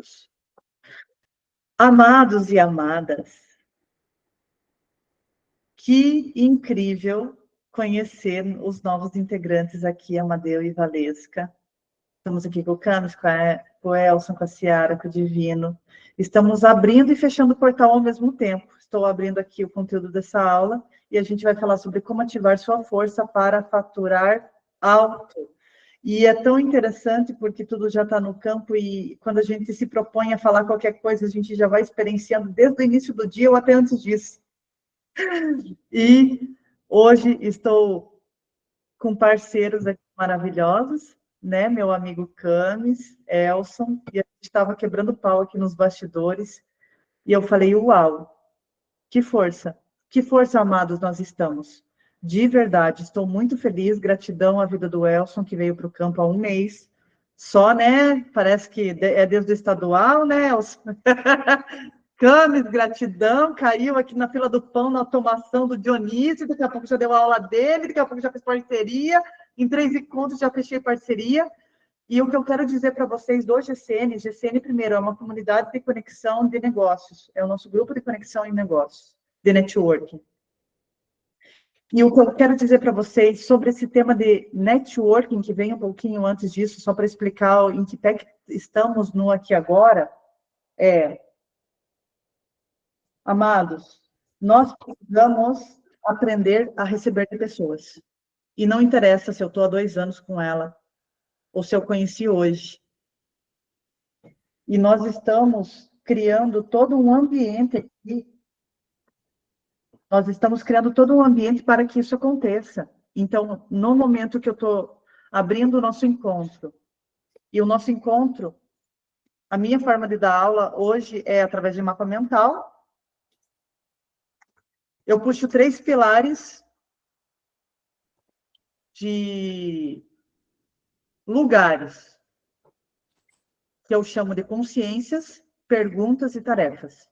juntos. Amados e amadas, que incrível conhecer os novos integrantes aqui, Amadeu e Valesca. Estamos aqui com o Camis, com o Elson, com a Ciara, com o Divino. Estamos abrindo e fechando o portal ao mesmo tempo. Estou abrindo aqui o conteúdo dessa aula e a gente vai falar sobre como ativar sua força para faturar alto. E é tão interessante porque tudo já está no campo e quando a gente se propõe a falar qualquer coisa, a gente já vai experienciando desde o início do dia ou até antes disso. E hoje estou com parceiros aqui maravilhosos, né? Meu amigo Camis, Elson, e a gente estava quebrando pau aqui nos bastidores, e eu falei, uau, que força, amados, nós estamos. De verdade, estou muito feliz, gratidão à vida do Elson, que veio para o campo há um mês, só, né? Parece que é desde o estadual, né, Elson? Camis, gratidão, caiu aqui na fila do pão, na automação do Dionísio, daqui a pouco já deu a aula dele, daqui a pouco já fez parceria, em 3 encontros já fechei parceria, e o que eu quero dizer para vocês do GCN primeiro, é uma comunidade de conexão de negócios, é o nosso grupo de conexão em negócios, de networking. E o que eu quero dizer para vocês sobre esse tema de networking, que vem um pouquinho antes disso, só para explicar em que pé que estamos no aqui agora, amados, nós precisamos aprender a receber de pessoas. E não interessa se eu estou há 2 anos com ela, ou se eu conheci hoje. E nós estamos criando todo um ambiente aqui. Nós estamos criando todo um ambiente para que isso aconteça. Então, no momento que eu estou abrindo o nosso encontro, e o nosso encontro, a minha forma de dar aula hoje é através de mapa mental. Eu puxo 3 pilares de lugares, que eu chamo de consciências, perguntas e tarefas.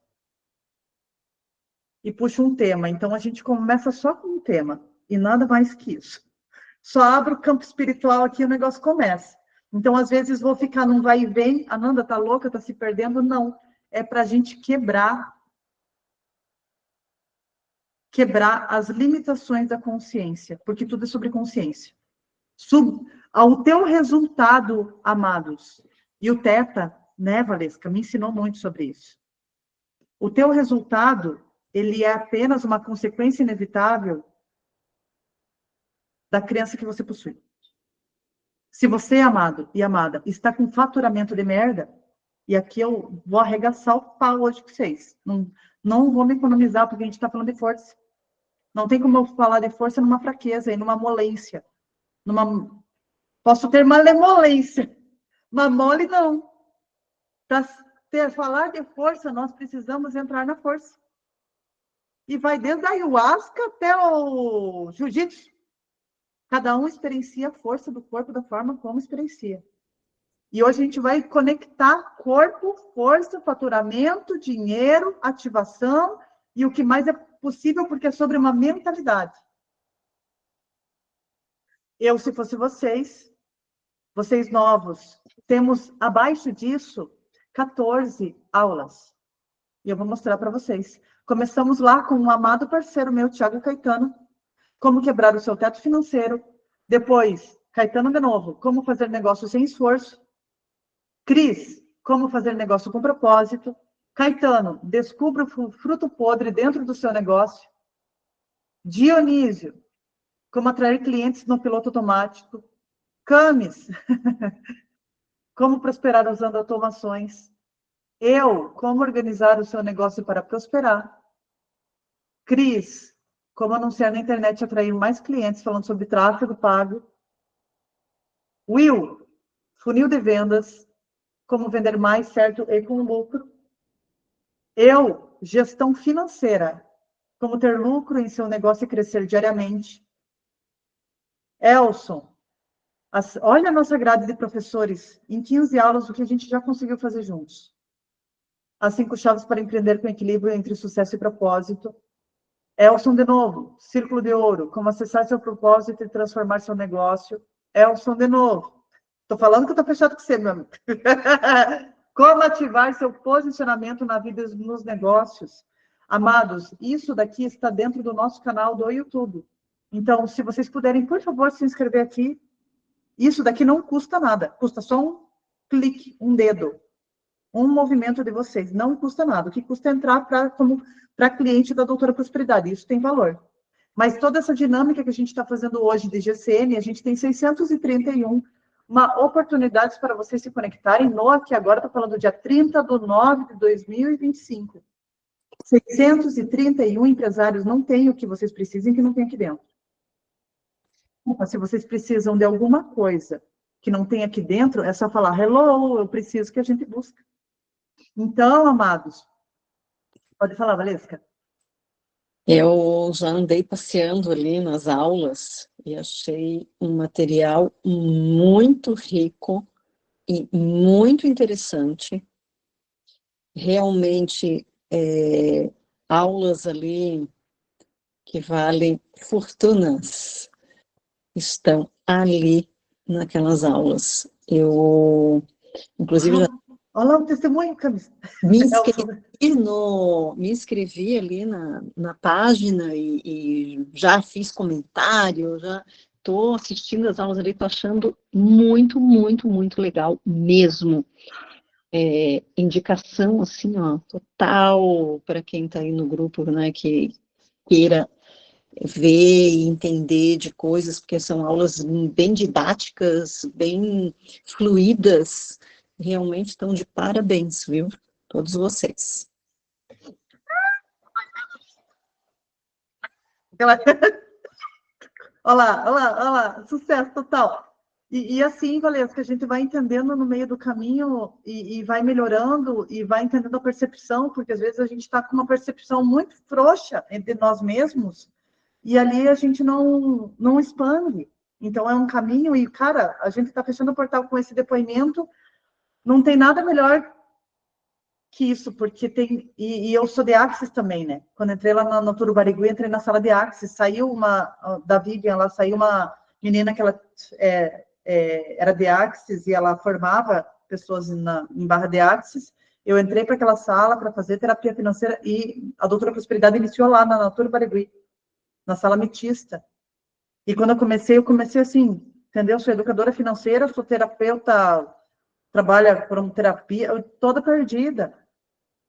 E puxo um tema. Então, a gente começa só com um tema, e nada mais que isso. Só abro o campo espiritual aqui e o negócio começa. Então, às vezes, vou ficar num vai e vem, a Nanda tá louca, tá se perdendo. Não, é para a gente quebrar as limitações da consciência, porque tudo é sobre consciência. Ao teu resultado, amados, e o Teta, né, Valesca, me ensinou muito sobre isso. O teu resultado, ele é apenas uma consequência inevitável da crença que você possui. Se você, amado e amada, está com faturamento de merda, e aqui eu vou arregaçar o pau hoje com vocês. Não vou me economizar, porque a gente está falando de força. Não tem como eu falar de força numa fraqueza e numa molência. Posso ter malemolência, mas mole não. Para falar de força, nós precisamos entrar na força. E vai desde a ayahuasca até o jiu-jitsu. Cada um experiencia a força do corpo da forma como experiencia. E hoje a gente vai conectar corpo, força, faturamento, dinheiro, ativação e o que mais é possível, porque é sobre uma mentalidade. Eu, se fosse vocês novos, temos abaixo disso 14 aulas. E eu vou mostrar para vocês. Começamos lá com um amado parceiro meu, Thiago Caetano, como quebrar o seu teto financeiro. Depois, Caetano de novo, como fazer negócio sem esforço. Cris, como fazer negócio com propósito. Caetano, descubra o fruto podre dentro do seu negócio. Dionísio, como atrair clientes no piloto automático. Camis, como prosperar usando automações. Eu, como organizar o seu negócio para prosperar. Cris, como anunciar na internet e atrair mais clientes, falando sobre tráfego pago. Will, funil de vendas, como vender mais certo e com lucro. Eu, gestão financeira, como ter lucro em seu negócio e crescer diariamente. Elson, olha a nossa grade de professores, em 15 aulas, o que a gente já conseguiu fazer juntos. As 5 chaves para empreender com equilíbrio entre sucesso e propósito. Elson, de novo, Círculo de Ouro, como acessar seu propósito e transformar seu negócio. Elson, de novo. Estou falando que eu estou fechado com você, meu amigo. Como ativar seu posicionamento na vida e nos negócios. Amados, isso daqui está dentro do nosso canal do YouTube. Então, se vocês puderem, por favor, se inscrever aqui. Isso daqui não custa nada. Custa só um clique, um dedo. Um movimento de vocês. Não custa nada. O que custa é entrar para cliente da Doutora Prosperidade. Isso tem valor. Mas toda essa dinâmica que a gente está fazendo hoje de GCN, a gente tem 631 oportunidades para vocês se conectarem no aqui agora, estou falando dia 30/9/2025. 631 empresários não têm o que vocês precisam que não tem aqui dentro. Se vocês precisam de alguma coisa que não tem aqui dentro, é só falar, hello, eu preciso que a gente busque. Então, amados, pode falar, Valesca. Eu já andei passeando ali nas aulas e achei um material muito rico e muito interessante. Realmente, aulas ali que valem fortunas estão ali naquelas aulas. Eu, inclusive, olha lá o testemunho, Camis. Me inscrevi ali na página e já fiz comentário, já estou assistindo as aulas ali, estou achando muito, muito, muito legal mesmo. Indicação, assim, ó, total para quem está aí no grupo, né, que queira ver e entender de coisas, porque são aulas bem didáticas, bem fluídas, realmente estão de parabéns, viu? Todos vocês. Olha lá, sucesso total. E assim, Valesca, a gente vai entendendo no meio do caminho e vai melhorando e vai entendendo a percepção, porque às vezes a gente está com uma percepção muito frouxa de nós mesmos e ali a gente não expande. Então é um caminho e, cara, a gente está fechando o portal com esse depoimento, não tem nada melhor que isso, porque tem... E eu sou de Axis também, né? Quando entrei lá no Turo Barigui, entrei na sala de Axis, saiu da Vivian, lá saiu uma menina que ela era de Axis e ela formava pessoas em barra de Axis. Eu entrei para aquela sala para fazer terapia financeira e a doutora Prosperidade iniciou lá na Turo Barigui, na sala metista. E quando eu comecei assim, entendeu? Sou educadora financeira, sou terapeuta, trabalho com terapia, toda perdida.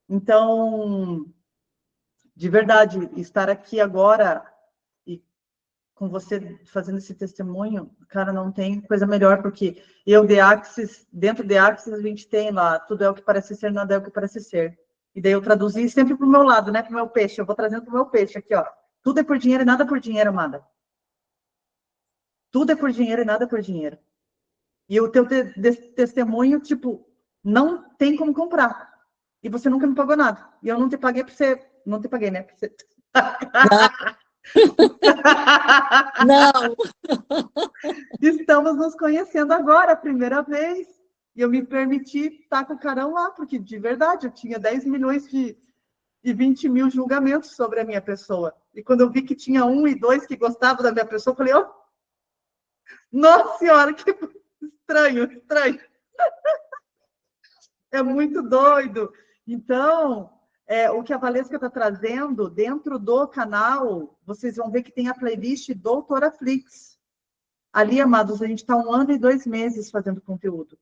Então, de verdade, estar aqui agora e com você fazendo esse testemunho, cara, não tem coisa melhor, porque eu de Axis, dentro de Axis a gente tem lá, tudo é o que parece ser, nada é o que parece ser. E daí eu traduzi sempre para o meu lado, né, para o meu peixe, eu vou trazendo para o meu peixe aqui, ó. Tudo é por dinheiro e nada por dinheiro, amada. Tudo é por dinheiro e nada por dinheiro. E o teu testemunho, tipo, não tem como comprar. E você nunca me pagou nada. E eu não te paguei para você... Não te paguei, né? Pra você... Não! Estamos nos conhecendo agora, a primeira vez. E eu me permiti estar com o carão lá, porque, de verdade, eu tinha 10 milhões e 20 mil julgamentos sobre a minha pessoa. E quando eu vi que tinha 1 e 2 que gostavam da minha pessoa, eu falei, oh, nossa senhora, que estranho. É muito doido. Então, o que a Valesca está trazendo dentro do canal, vocês vão ver que tem a playlist Doutora Flix. Ali, amados, a gente está 1 ano e 2 meses fazendo conteúdo.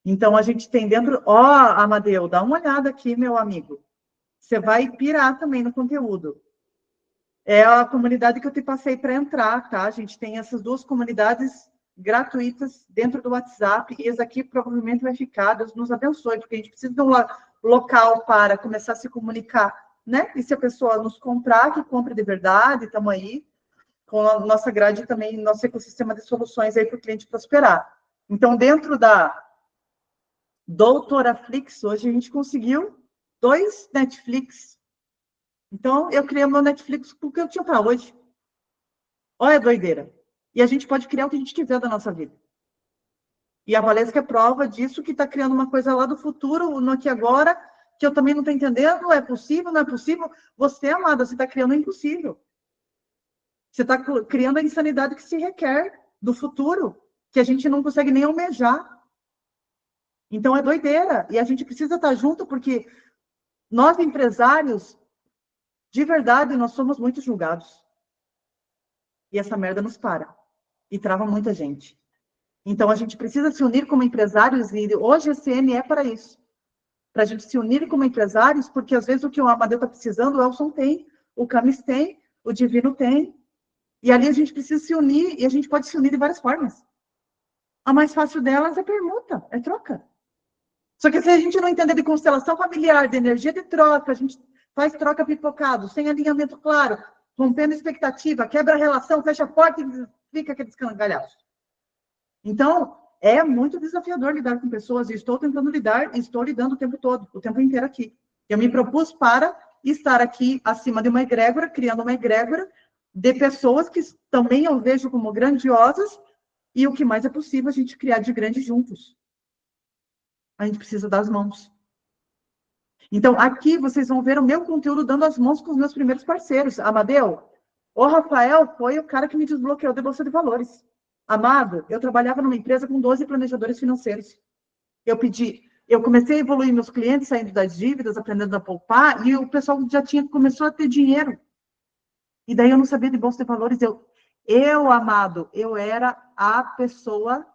Então, a gente tem dentro... Ó, Amadeu, dá uma olhada aqui, meu amigo. Você vai pirar também no conteúdo. É a comunidade que eu te passei para entrar, tá? A gente tem essas 2 comunidades gratuitas dentro do WhatsApp, e esse aqui provavelmente vai ficar, Deus nos abençoe, porque a gente precisa de um local para começar a se comunicar, né? E se a pessoa nos comprar, que compre de verdade, estamos aí, com a nossa grade também, nosso ecossistema de soluções aí para o cliente prosperar. Então, dentro da Doutora Flix, hoje a gente conseguiu 2 Netflix. Então, eu criei o meu Netflix porque eu tinha para hoje. Olha a doideira. E a gente pode criar o que a gente quiser da nossa vida. E a Valesca é prova disso, que está criando uma coisa lá do futuro, no aqui agora, que eu também não estou entendendo, é possível, não é possível. Você, amada, você está criando o impossível. Você está criando a insanidade que se requer do futuro, que a gente não consegue nem almejar. Então, é doideira. E a gente precisa estar junto, porque nós, empresários, de verdade, nós somos muito julgados. E essa merda nos para. E trava muita gente. Então, a gente precisa se unir como empresários, e hoje a CM é para isso. Para a gente se unir como empresários, porque às vezes o que o Amadeu está precisando, o Elson tem, o Camis tem, o Divino tem. E ali a gente precisa se unir, e a gente pode se unir de várias formas. A mais fácil delas é permuta, é troca. Só que se a gente não entender de constelação familiar, de energia de troca, a gente faz troca pipocado, sem alinhamento claro, rompendo expectativa, quebra a relação, fecha a porta e fica aquele escangalhaço. Então, é muito desafiador lidar com pessoas, e estou tentando lidar, e estou lidando o tempo todo, o tempo inteiro aqui. Eu me propus para estar aqui acima de uma egrégora, criando uma egrégora de pessoas que também eu vejo como grandiosas, e o que mais é possível a gente criar de grande juntos. A gente precisa das mãos. Então, aqui vocês vão ver o meu conteúdo dando as mãos com os meus primeiros parceiros. Amadeu, o Rafael foi o cara que me desbloqueou da Bolsa de Valores. Amado, eu trabalhava numa empresa com 12 planejadores financeiros. Eu comecei a evoluir meus clientes, saindo das dívidas, aprendendo a poupar, e o pessoal já começou a ter dinheiro. E daí eu não sabia de Bolsa de Valores. Amado, eu era a pessoa...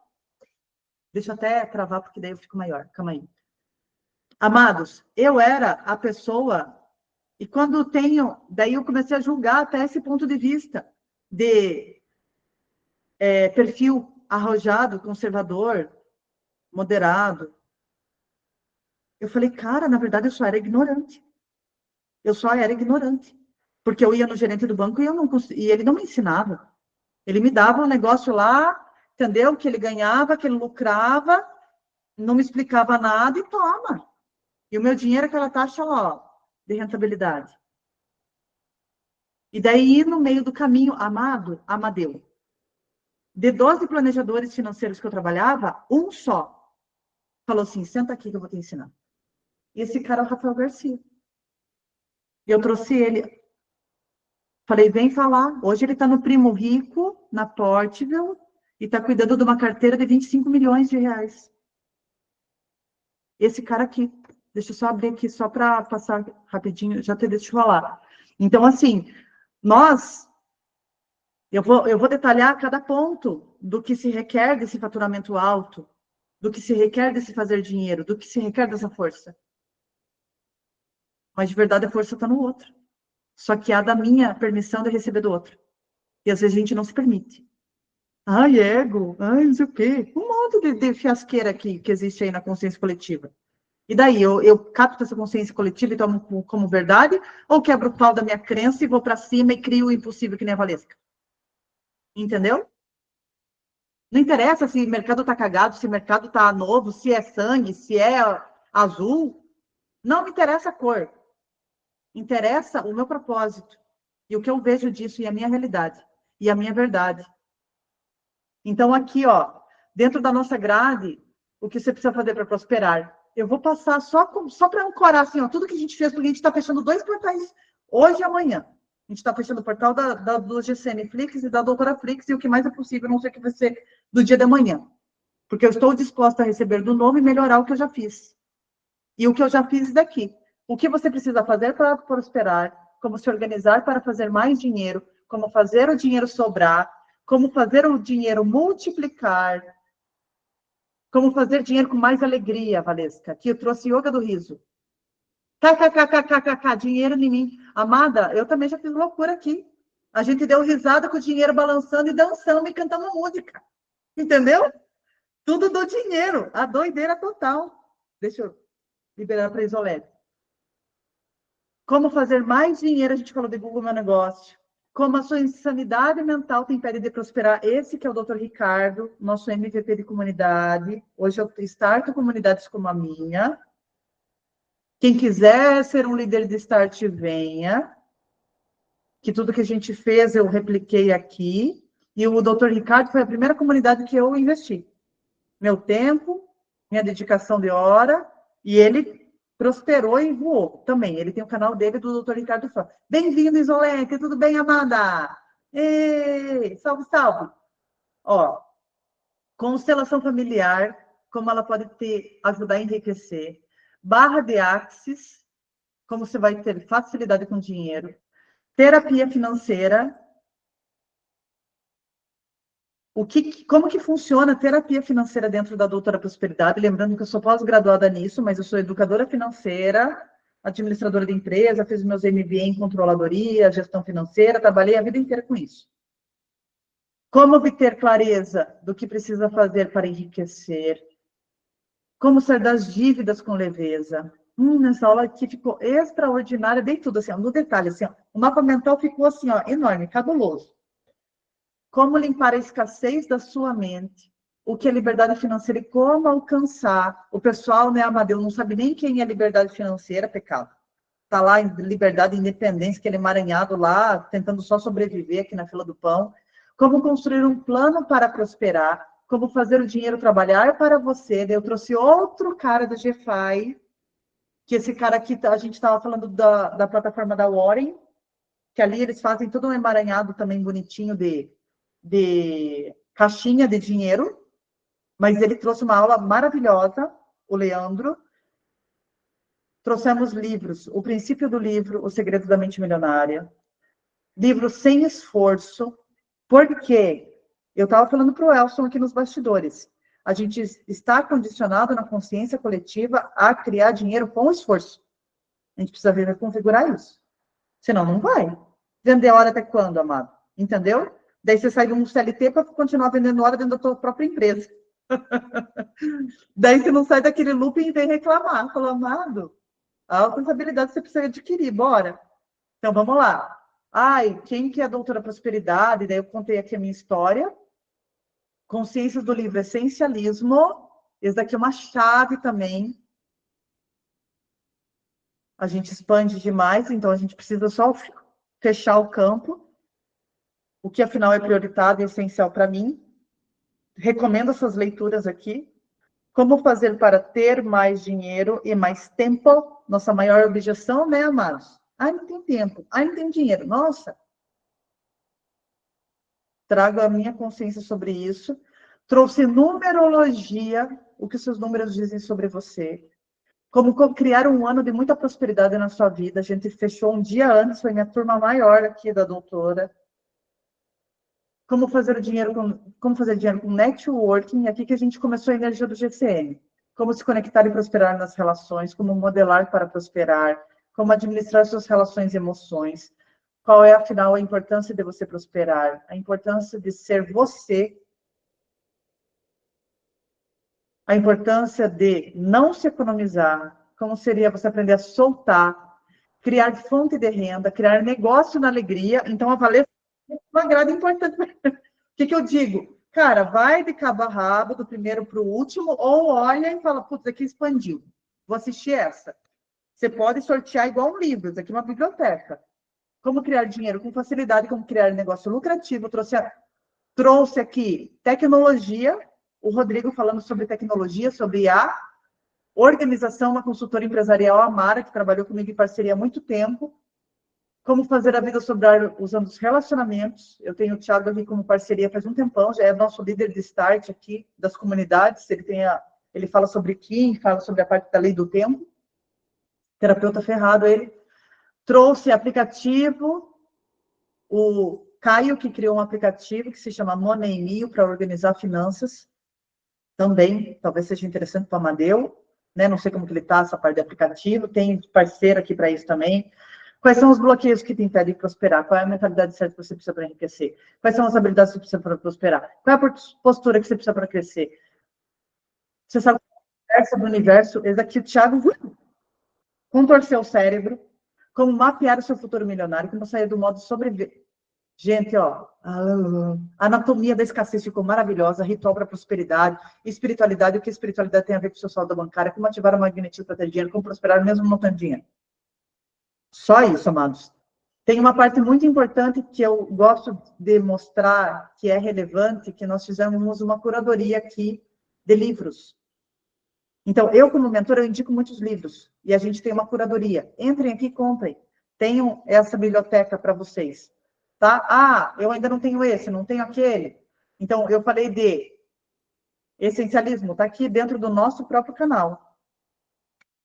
Deixa eu até travar, porque daí eu fico maior. Calma aí. Amados, eu era a pessoa, e quando daí eu comecei a julgar até esse ponto de vista de perfil arrojado, conservador, moderado. Eu falei, cara, na verdade eu só era ignorante. Eu só era ignorante. Porque eu ia no gerente do banco e ele não me ensinava. Ele me dava um negócio lá, entendeu? Que ele ganhava, que ele lucrava, não me explicava nada e toma. E o meu dinheiro é aquela taxa lá, ó, de rentabilidade. E daí, no meio do caminho, Amadeu, de 12 planejadores financeiros que eu trabalhava, um só falou assim, senta aqui que eu vou te ensinar. E esse cara é o Rafael Garcia. Eu trouxe ele. Falei, vem falar. Hoje ele está no Primo Rico, na Portvel, e está cuidando de uma carteira de 25 milhões de reais. Esse cara aqui. Deixa eu só abrir aqui, só para passar rapidinho, já te deixo falar. Então, assim, eu vou detalhar cada ponto do que se requer desse faturamento alto, do que se requer desse fazer dinheiro, do que se requer dessa força. Mas, de verdade, a força está no outro. Só que há da minha permissão de receber do outro. E, às vezes, a gente não se permite. Ai, ego, ai, não sei o quê. Um monte de fiasqueira que existe aí na consciência coletiva. E daí, eu capto essa consciência coletiva e tomo como verdade, ou quebro o pau da minha crença e vou para cima e crio o impossível que nem a Valesca? Entendeu? Não interessa se o mercado está cagado, se o mercado está novo, se é sangue, se é azul. Não me interessa a cor. Interessa o meu propósito. E o que eu vejo disso e a minha realidade. E a minha verdade. Então, aqui, ó, dentro da nossa grade, o que você precisa fazer para prosperar? Eu vou passar só para ancorar, assim, ó, tudo que a gente fez, porque a gente está fechando 2 portais hoje e amanhã. A gente está fechando o portal do GCM Flix e da Doutora Flix, e o que mais é possível, não sei o que vai ser do dia de amanhã. Porque eu estou disposta a receber do novo e melhorar o que eu já fiz. E o que eu já fiz daqui. O que você precisa fazer para prosperar, como se organizar para fazer mais dinheiro, como fazer o dinheiro sobrar, como fazer o dinheiro multiplicar, como fazer dinheiro com mais alegria, Valesca, que eu trouxe yoga do riso. KKKKKK, dinheiro em mim. Amada, eu também já fiz loucura aqui. A gente deu risada com o dinheiro balançando e dançando e cantando música. Entendeu? Tudo do dinheiro. A doideira total. Deixa eu liberar para a Isolete. Como fazer mais dinheiro, a gente falou de Google Meu Negócio. Como a sua insanidade mental te impede de prosperar. Esse que é o Dr. Ricardo, nosso MVP de comunidade. Hoje eu starto comunidades como a minha. Quem quiser ser um líder de start, venha. Que tudo que a gente fez, eu repliquei aqui. E o Dr. Ricardo foi a primeira comunidade que eu investi. Meu tempo, minha dedicação de hora, e ele prosperou e voou também. Ele tem o canal dele do Dr. Ricardo Fã. Bem-vindo, Isolete, tudo bem, Amanda? Ei, salve, salve. Ó, constelação familiar, como ela pode ajudar a enriquecer. Barra de Axis, como você vai ter facilidade com dinheiro. Terapia financeira. Como que funciona a terapia financeira dentro da Doutora Prosperidade? Lembrando que eu sou pós-graduada nisso, mas eu sou educadora financeira, administradora de empresa, fiz meus MBA em controladoria, gestão financeira, trabalhei a vida inteira com isso. Como obter clareza do que precisa fazer para enriquecer? Como sair das dívidas com leveza? Nessa aula aqui ficou extraordinária, dei tudo assim, no detalhe, assim, ó, o mapa mental ficou assim, ó, enorme, cabuloso. Como limpar a escassez da sua mente? O que é liberdade financeira e como alcançar? O pessoal, né, Amadeu, não sabe nem quem é liberdade financeira, pecado. Está lá em liberdade e independência, aquele emaranhado lá, tentando só sobreviver aqui na fila do pão. Como construir um plano para prosperar? Como fazer o dinheiro trabalhar para você? Daí eu trouxe outro cara do GFI, que esse cara aqui, a gente estava falando da plataforma da Warren, que ali eles fazem todo um emaranhado também bonitinho de caixinha de dinheiro, mas ele trouxe uma aula maravilhosa, o Leandro. Trouxemos livros, O Princípio do Livro, O Segredo da Mente Milionária, livro Sem Esforço, porque eu estava falando para o Elson aqui nos bastidores, a gente está condicionado na consciência coletiva a criar dinheiro com esforço. A gente precisa ver configurar isso. Senão não vai. Vender hora até quando, amado? Entendeu? Daí você sai de um CLT para continuar vendendo hora dentro da sua própria empresa. Daí você não sai daquele looping e vem reclamar. Fala, amado, a alcançabilidade você precisa adquirir, bora. Então, vamos lá. Ai, quem que é a Doutora Prosperidade? Daí eu contei aqui a minha história. Consciências do livro Essencialismo. Esse daqui é uma chave também. A gente expande demais, então a gente precisa só fechar o campo. O que, afinal, é prioritário e essencial para mim. Recomendo essas leituras aqui. Como fazer para ter mais dinheiro e mais tempo? Nossa maior objeção, né, amados? Ai, não tem tempo. Ai, não tem dinheiro. Nossa. Trago a minha consciência sobre isso. Trouxe numerologia, o que seus números dizem sobre você. Como criar um ano de muita prosperidade na sua vida. A gente fechou um dia antes, foi minha turma maior aqui da doutora. Como fazer dinheiro com networking. Aqui que a gente começou a energia do GCM. Como se conectar e prosperar nas relações, como modelar para prosperar, como administrar suas relações e emoções. Qual é, afinal, a importância de você prosperar? A importância de ser você. A importância de não se economizar. Como seria você aprender a soltar, criar fonte de renda, criar negócio na alegria. Então, a Valesca é uma grade importante. O que eu digo? Cara, vai de cabo a rabo, do primeiro para o último, ou olha e fala, putz, aqui expandiu. Vou assistir essa. Você pode sortear igual um livro, isso aqui é uma biblioteca. Como criar dinheiro com facilidade, como criar negócio lucrativo. Trouxe aqui tecnologia, o Rodrigo falando sobre tecnologia, sobre IA, organização, uma consultora empresarial, a Mara, que trabalhou comigo em parceria há muito tempo. Como fazer a vida sobrar usando os relacionamentos. Eu tenho o Thiago aqui como parceria faz um tempão, já é nosso líder de start aqui das comunidades. Ele fala sobre Kim, fala sobre a parte da lei do tempo. Terapeuta ferrado ele. Trouxe aplicativo, o Caio, que criou um aplicativo que se chama Money Mio para organizar finanças. Também, talvez seja interessante para o Amadeu, né? Não sei como que ele está, essa parte de aplicativo. Tem parceiro aqui para isso também. Quais são os bloqueios que te impedem de prosperar? Qual é a mentalidade certa que você precisa para enriquecer? Quais são as habilidades que você precisa para prosperar? Qual é a postura que você precisa para crescer? Você sabe do universo, esse aqui, o Thiago, contorcer o cérebro, como mapear o seu futuro milionário, como sair do modo sobreviver. Gente, ó, a anatomia da escassez ficou maravilhosa, ritual para prosperidade, espiritualidade, o que a espiritualidade tem a ver com o seu saldo bancário, como ativar o magnetismo para ter dinheiro, como prosperar mesmo não tendo dinheiro. Só isso, amados. Tem uma parte muito importante que eu gosto de mostrar, que é relevante, que nós fizemos uma curadoria aqui de livros. Então, eu, como mentora, eu indico muitos livros. E a gente tem uma curadoria. Entrem aqui e comprem. Tenham essa biblioteca para vocês. Tá? Ah, eu ainda não tenho esse, não tenho aquele. Então, eu falei de Essencialismo está aqui dentro do nosso próprio canal.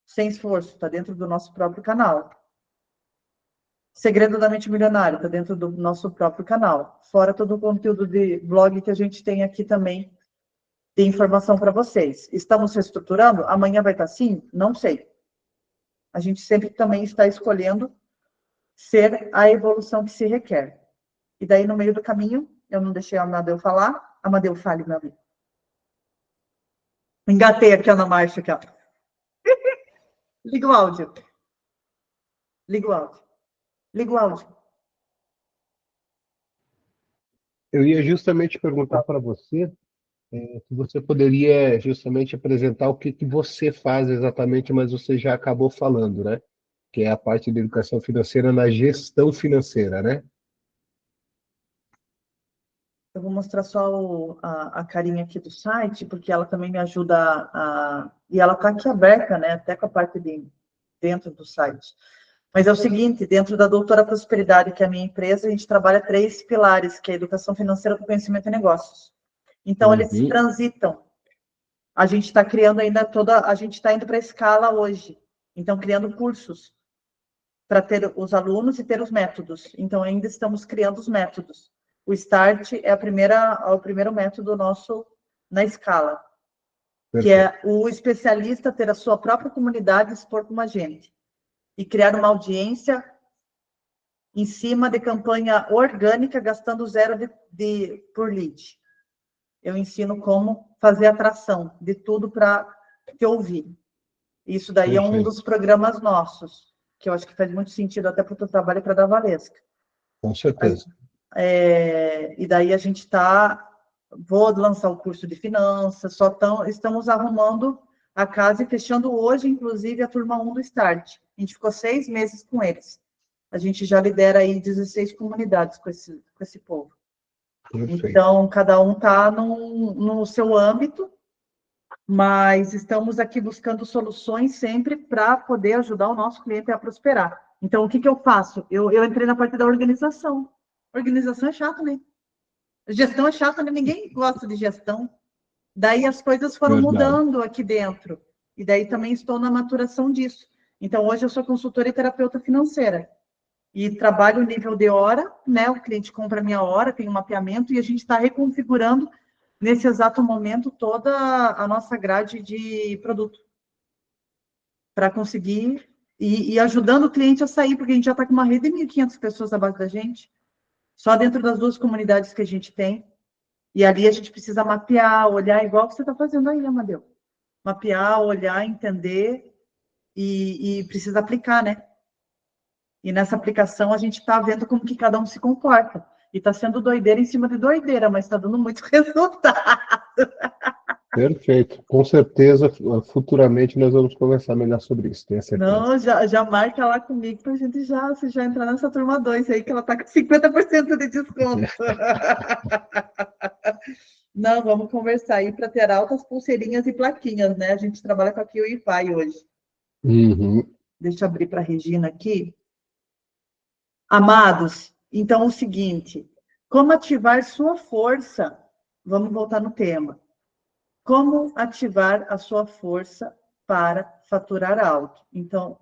Sem esforço, está dentro do nosso próprio canal. Segredo da Mente Milionária, está dentro do nosso próprio canal. Fora todo o conteúdo de blog que a gente tem aqui também, de informação para vocês. Estamos reestruturando? Amanhã vai estar assim? Não sei. A gente sempre também está escolhendo ser a evolução que se requer. E daí, no meio do caminho, eu não deixei a Amadeu falar. Amadeu, fale, meu amigo. Engatei aqui na marcha, aqui, ó. Liga o áudio. Liga o áudio. Liga o áudio. Eu ia justamente perguntar para você se você poderia justamente apresentar o que você faz exatamente, mas você já acabou falando, né? Que é a parte da educação financeira na gestão financeira, né? Eu vou mostrar só a carinha aqui do site, porque ela também me ajuda e ela está aqui aberta, né? Até com a parte de dentro do site. Mas é o seguinte, dentro da Doutora Prosperidade, que é a minha empresa, a gente trabalha 3 pilares, que é a educação financeira do conhecimento e negócios. Então, eles transitam. A gente está criando ainda a gente está indo para a escala hoje. Então, criando cursos para ter os alunos e ter os métodos. Então, ainda estamos criando os métodos. O Start é o primeiro método nosso na escala, que é o especialista ter a sua própria comunidade e expor como agente. E criar uma audiência em cima de campanha orgânica, gastando 0 por lead. Eu ensino como fazer atração de tudo para te ouvir. Isso daí é um dos programas nossos, que eu acho que faz muito sentido até para o teu trabalho e para a da Valesca. Com certeza. E daí a gente vou lançar o curso de finanças, estamos arrumando a casa e fechando hoje, inclusive, a turma 1 do Start. A gente ficou 6 meses com eles. A gente já lidera aí 16 comunidades com esse povo. Perfeito. Então, cada um está no seu âmbito, mas estamos aqui buscando soluções sempre para poder ajudar o nosso cliente a prosperar. Então, o que eu faço? Eu entrei na parte da organização. Organização é chato, né? Gestão é chata, né? Ninguém gosta de gestão. Daí as coisas foram mudando aqui dentro. E daí também estou na maturação disso. Então, hoje eu sou consultora e terapeuta financeira. E trabalho nível de hora, né? O cliente compra a minha hora, tem um mapeamento, e a gente está reconfigurando, nesse exato momento, toda a nossa grade de produto. Para conseguir ir ajudando o cliente a sair, porque a gente já está com uma rede de 1.500 pessoas abaixo da gente. Só dentro das 2 comunidades que a gente tem. E ali a gente precisa mapear, olhar, igual que você está fazendo aí, Amadeu. Mapear, olhar, entender e precisa aplicar, né? E nessa aplicação a gente está vendo como que cada um se comporta. E está sendo doideira em cima de doideira, mas está dando muito resultado. Perfeito. Com certeza, futuramente nós vamos conversar melhor sobre isso, tenho certeza. Não, já marca lá comigo para a gente já entrar nessa turma 2 aí, que ela está com 50% de desconto. Não, vamos conversar aí para ter altas pulseirinhas e plaquinhas, né? A gente trabalha com a QIFI hoje. Uhum. Deixa eu abrir para a Regina aqui. Amados, então é o seguinte, como ativar sua força? Vamos voltar no tema. Como ativar a sua força para faturar alto? Então,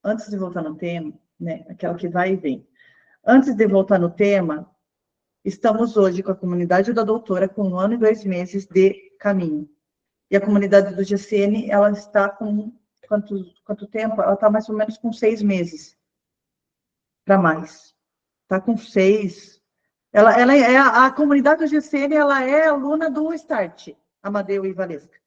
antes de voltar no tema, né, aquela que vai e vem. Antes de voltar no tema, estamos hoje com a comunidade da doutora com 1 ano e 2 meses de caminho. E a comunidade do GCN, ela está com quanto tempo? Ela está mais ou menos com 6 meses para mais. Está com 6. Ela é a comunidade do GCN, ela é aluna do Start, Amadeu e Valesca.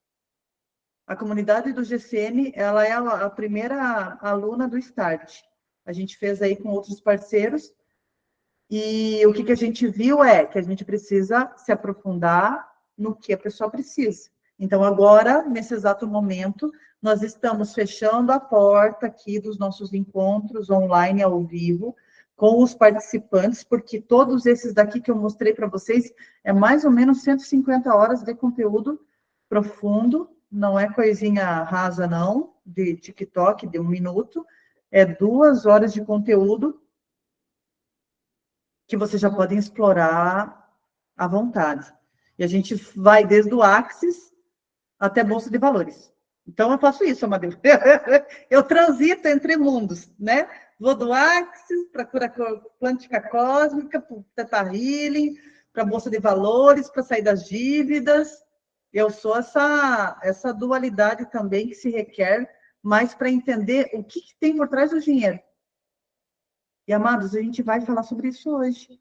A comunidade do GCN, ela é a primeira aluna do Start. A gente fez aí com outros parceiros. E o que a gente viu é que a gente precisa se aprofundar no que a pessoa precisa. Então, agora, nesse exato momento, nós estamos fechando a porta aqui dos nossos encontros online ao vivo com os participantes, porque todos esses daqui que eu mostrei para vocês é mais ou menos 150 horas de conteúdo profundo, não é coisinha rasa, não, de TikTok, de 1 minuto, é 2 horas de conteúdo que vocês já podem explorar à vontade. E a gente vai desde o Axis até Bolsa de Valores. Então, eu faço isso, Amadeu. Eu transito entre mundos, né? Vou do Axis para a cura quântica cósmica, para o Theta Healing, para a Bolsa de Valores, para sair das dívidas. Eu sou essa dualidade também que se requer mais para entender o que tem por trás do dinheiro. E, amados, a gente vai falar sobre isso hoje.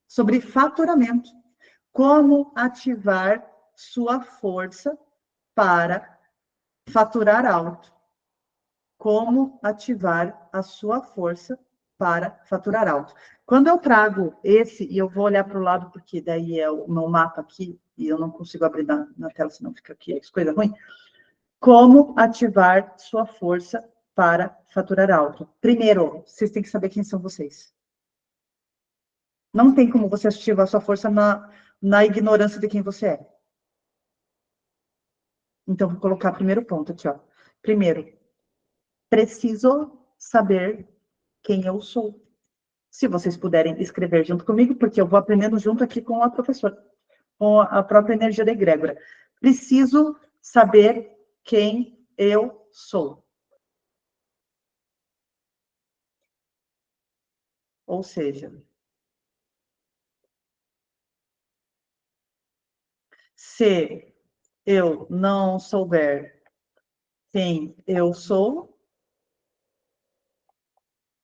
Sobre faturamento. Como ativar sua força para faturar alto. Como ativar a sua força para faturar alto. Quando eu trago esse, e eu vou olhar para o lado, porque daí é o meu mapa aqui, e eu não consigo abrir na tela, senão fica aqui, é coisa ruim. Como ativar sua força para faturar alto. Primeiro, vocês têm que saber quem são vocês. Não tem como você ativar sua força na ignorância de quem você é. Então, vou colocar o primeiro ponto aqui, ó. Primeiro, preciso saber quem eu sou. Se vocês puderem escrever junto comigo, porque eu vou aprendendo junto aqui com a professora, com a própria energia da egrégora. Preciso saber quem eu sou. Ou seja, se eu não souber quem eu sou,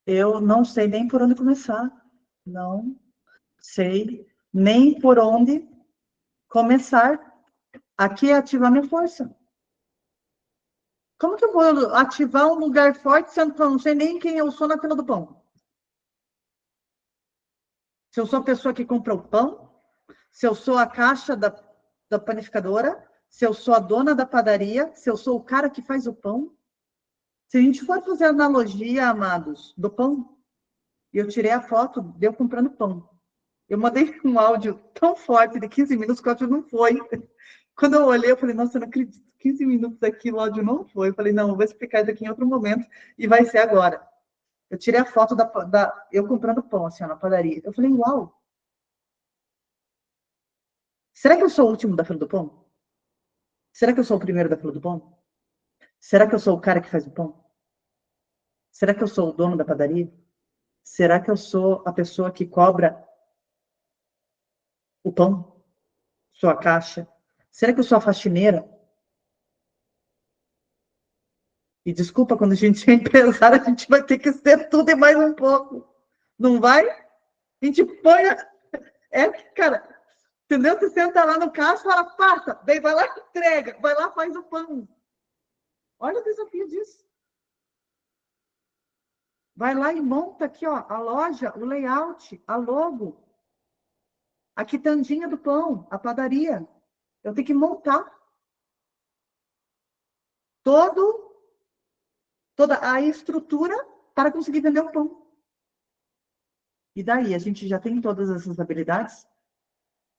eu não sei nem por onde começar. Não sei nem por onde começar. Aqui é ativar minha força. Como que eu vou ativar um lugar forte sendo que eu não sei nem quem eu sou na fila do pão? Se eu sou a pessoa que compra o pão, se eu sou a caixa da panificadora, se eu sou a dona da padaria, se eu sou o cara que faz o pão. Se a gente for fazer analogia, amados, do pão, eu tirei a foto de eu comprando pão. Eu mandei um áudio tão forte de 15 minutos que o áudio não foi. Quando eu olhei, eu falei, nossa, eu não acredito, 15 minutos aqui, o áudio não foi. Eu falei, não, eu vou explicar isso aqui em outro momento e vai ser agora. Eu tirei a foto eu comprando pão, assim, ó, na padaria. Eu falei, uau! Será que eu sou o último da fila do pão? Será que eu sou o primeiro da fila do pão? Será que eu sou o cara que faz o pão? Será que eu sou o dono da padaria? Será que eu sou a pessoa que cobra o pão? Sou a caixa? Será que eu sou a faxineira? E desculpa, quando a gente é empresário, a gente vai ter que ser tudo e mais um pouco. Não vai? A gente põe. Cara, entendeu? Você senta lá no caixa, fala, passa, daí vai lá e entrega, vai lá faz o pão. Olha o desafio disso. Vai lá e monta aqui, ó, a loja, o layout, a logo, a quitandinha do pão, a padaria. Eu tenho que montar toda a estrutura para conseguir vender o pão. E daí, a gente já tem todas essas habilidades?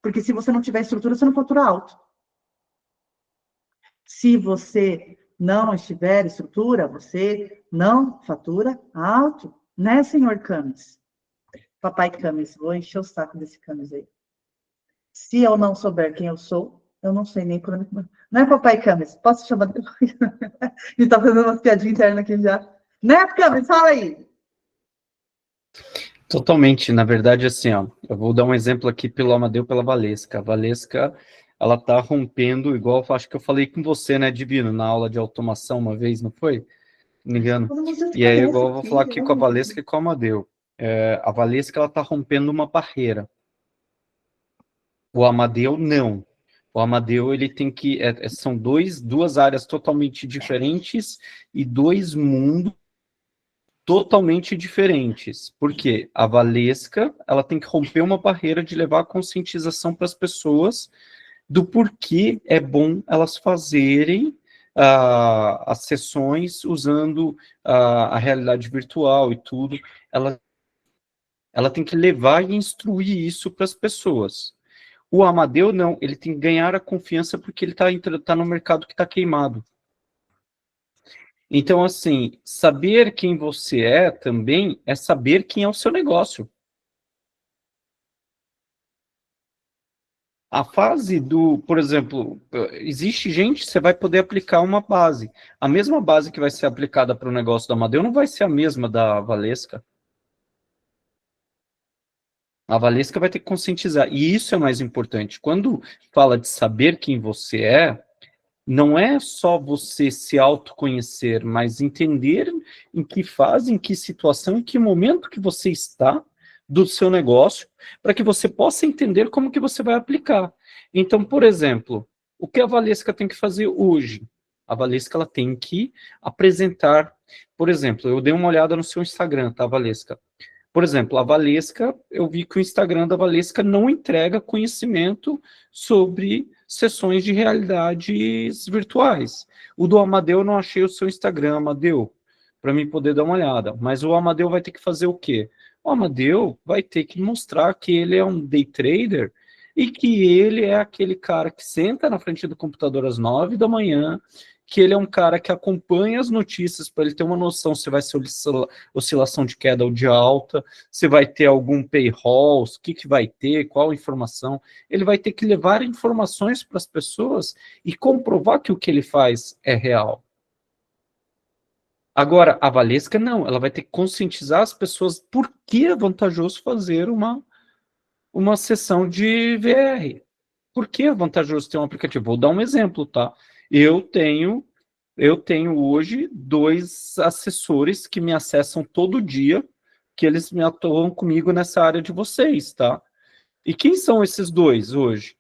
Porque se você não tiver estrutura, você não fatura alto. Se você não estiver estrutura, você não fatura alto. Né, senhor Camis? Papai Camis, vou encher o saco desse Camis aí. Se eu não souber quem eu sou, eu não sei nem por onde... Não é, papai Camis? Posso chamar depois? A gente tá fazendo umas piadinhas internas aqui já. Né, Camis? Fala aí. Totalmente. Na verdade, assim, ó, eu vou dar um exemplo aqui pelo Amadeu, pela Valesca. A Valesca, ela tá rompendo, igual acho que eu falei com você, né, Divino, na aula de automação uma vez, não foi? Não me engano. E aí, igual eu vou falar aqui com a Valesca e com o Amadeu. A Valesca, ela tá rompendo uma barreira. O Amadeu, não. O Amadeu, ele tem que... são duas áreas totalmente diferentes e dois mundos totalmente diferentes. Porque a Valesca, ela tem que romper uma barreira de levar a conscientização para as pessoas do porquê é bom elas fazerem as sessões usando a realidade virtual e tudo. Ela tem que levar e instruir isso para as pessoas. O Amadeu, não, ele tem que ganhar a confiança porque ele tá no mercado que está queimado. Então, assim, saber quem você é também é saber quem é o seu negócio. A fase do, por exemplo, existe gente, você vai poder aplicar uma base. A mesma base que vai ser aplicada para o negócio da Amadeu não vai ser a mesma da Valesca. A Valesca vai ter que conscientizar. E isso é mais importante. Quando fala de saber quem você é, não é só você se autoconhecer, mas entender em que fase, em que situação, em que momento que você está do seu negócio, para que você possa entender como que você vai aplicar. Então, por exemplo, o que a Valesca tem que fazer hoje? A Valesca ela tem que apresentar, por exemplo, eu dei uma olhada no seu Instagram, tá, Valesca? Por exemplo, a Valesca, eu vi que o Instagram da Valesca não entrega conhecimento sobre sessões de realidades virtuais. O do Amadeu, eu não achei o seu Instagram, Amadeu, para mim poder dar uma olhada. Mas o Amadeu vai ter que fazer o quê? O Amadeu vai ter que mostrar que ele é um day trader e que ele é aquele cara que senta na frente do computador às 9 da manhã, que ele é um cara que acompanha as notícias para ele ter uma noção se vai ser oscilação de queda ou de alta, se vai ter algum payroll, o que vai ter, qual informação. Ele vai ter que levar informações para as pessoas e comprovar que o que ele faz é real. Agora, a Valesca não, ela vai ter que conscientizar as pessoas por que é vantajoso fazer uma sessão de VR. Por que é vantajoso ter um aplicativo? Vou dar um exemplo, tá? Eu tenho hoje 2 assessores que me acessam todo dia, que eles me atuam comigo nessa área de vocês, tá? E quem são esses 2 hoje?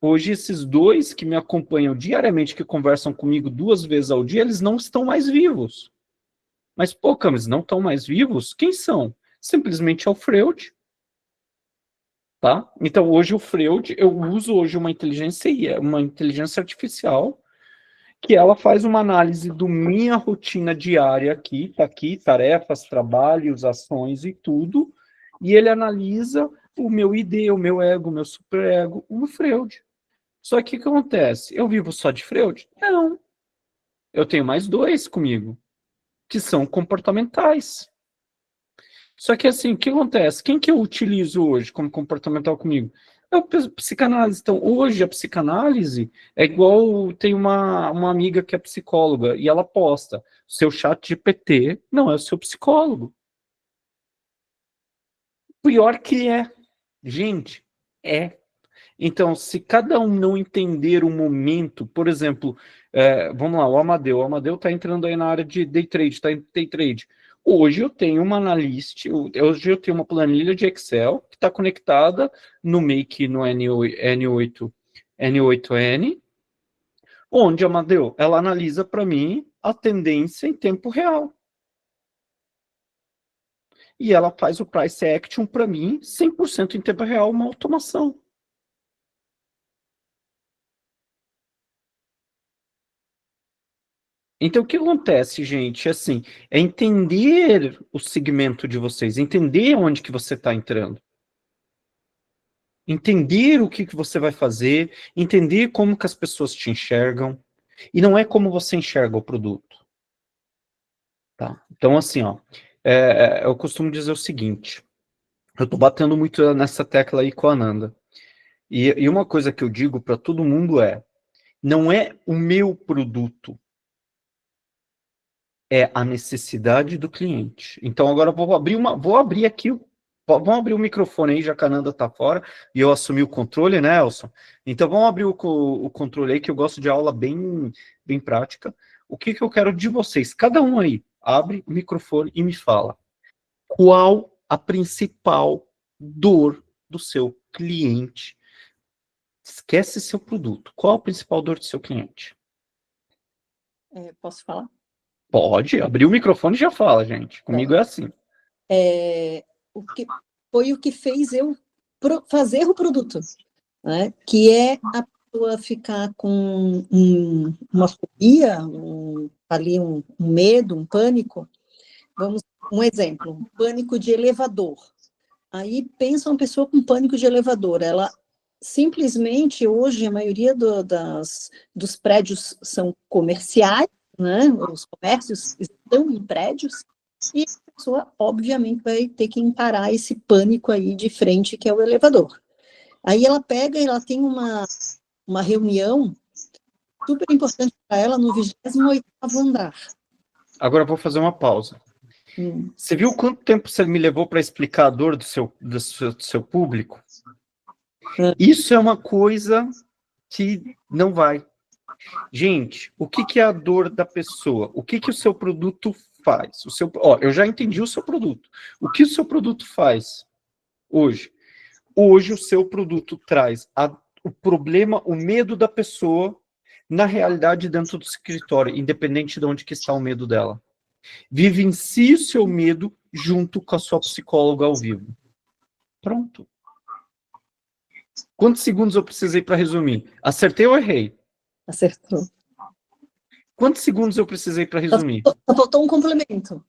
Hoje, esses 2 que me acompanham diariamente, que conversam comigo 2 vezes ao dia, eles não estão mais vivos. Mas, pô, Camis, não estão mais vivos? Quem são? Simplesmente é o Freud. Tá? Então, hoje o Freud, eu uso hoje uma inteligência artificial, que ela faz uma análise da minha rotina diária aqui, tá aqui, tarefas, trabalhos, ações e tudo, e ele analisa o meu ID, o meu ego, o meu superego, o Freud. Só que o que acontece? Eu vivo só de Freud? Não. Eu tenho mais 2 comigo, que são comportamentais. Só que assim, o que acontece? Quem que eu utilizo hoje como comportamental comigo? É o psicanálise. Então, hoje a psicanálise é igual, tem uma amiga que é psicóloga e ela posta, seu chat GPT não é o seu psicólogo. Pior que é. Gente, é. Então, se cada um não entender o momento, por exemplo, vamos lá, o Amadeu está entrando aí na área de day trade, está em day trade. Hoje eu tenho uma analyst, hoje eu tenho uma planilha de Excel que está conectada no Make, no N8N, onde, Amadeu, ela analisa para mim a tendência em tempo real. E ela faz o price action para mim 100% em tempo real, uma automação. Então, o que acontece, gente, assim, é entender o segmento de vocês, entender onde que você está entrando. Entender o que você vai fazer, entender como que as pessoas te enxergam, e não é como você enxerga o produto. Tá? Então, assim, ó, eu costumo dizer o seguinte, eu estou batendo muito nessa tecla aí com a Ananda, e uma coisa que eu digo para todo mundo não é o meu produto, é a necessidade do cliente. Então, agora vamos abrir o microfone aí, já que a Ananda está fora, e eu assumi o controle, né, Elson? Então, vamos abrir o controle aí, que eu gosto de aula bem prática. O que eu quero de vocês? Cada um aí, abre o microfone e me fala. Qual a principal dor do seu cliente? Esquece seu produto. Qual a principal dor do seu cliente? Posso falar? Pode, abrir o microfone e já fala, gente. Comigo é assim. Foi o que fez eu fazer o produto, né? Que é a pessoa ficar com uma fobia, um medo, um pânico. Um exemplo, um pânico de elevador. Aí pensa uma pessoa com pânico de elevador, ela simplesmente, hoje, a maioria dos prédios são comerciais, né? Os comércios estão em prédios, e a pessoa, obviamente, vai ter que encarar esse pânico aí de frente, que é o elevador. Aí ela pega e ela tem uma reunião super importante para ela no 28º andar. Agora eu vou fazer uma pausa. Você viu quanto tempo você me levou para explicar a dor do seu público? Isso é uma coisa que não vai. Gente, o que é a dor da pessoa? O que o seu produto faz? Eu já entendi o seu produto. O que o seu produto faz hoje? Hoje o seu produto traz o problema, o medo da pessoa na realidade dentro do escritório, independente de onde que está o medo dela. Vivencie o seu medo junto com a sua psicóloga ao vivo. Pronto. Quantos segundos eu precisei para resumir? Acertei ou errei? Acertou. Quantos segundos eu precisei para resumir? Só faltou um complemento.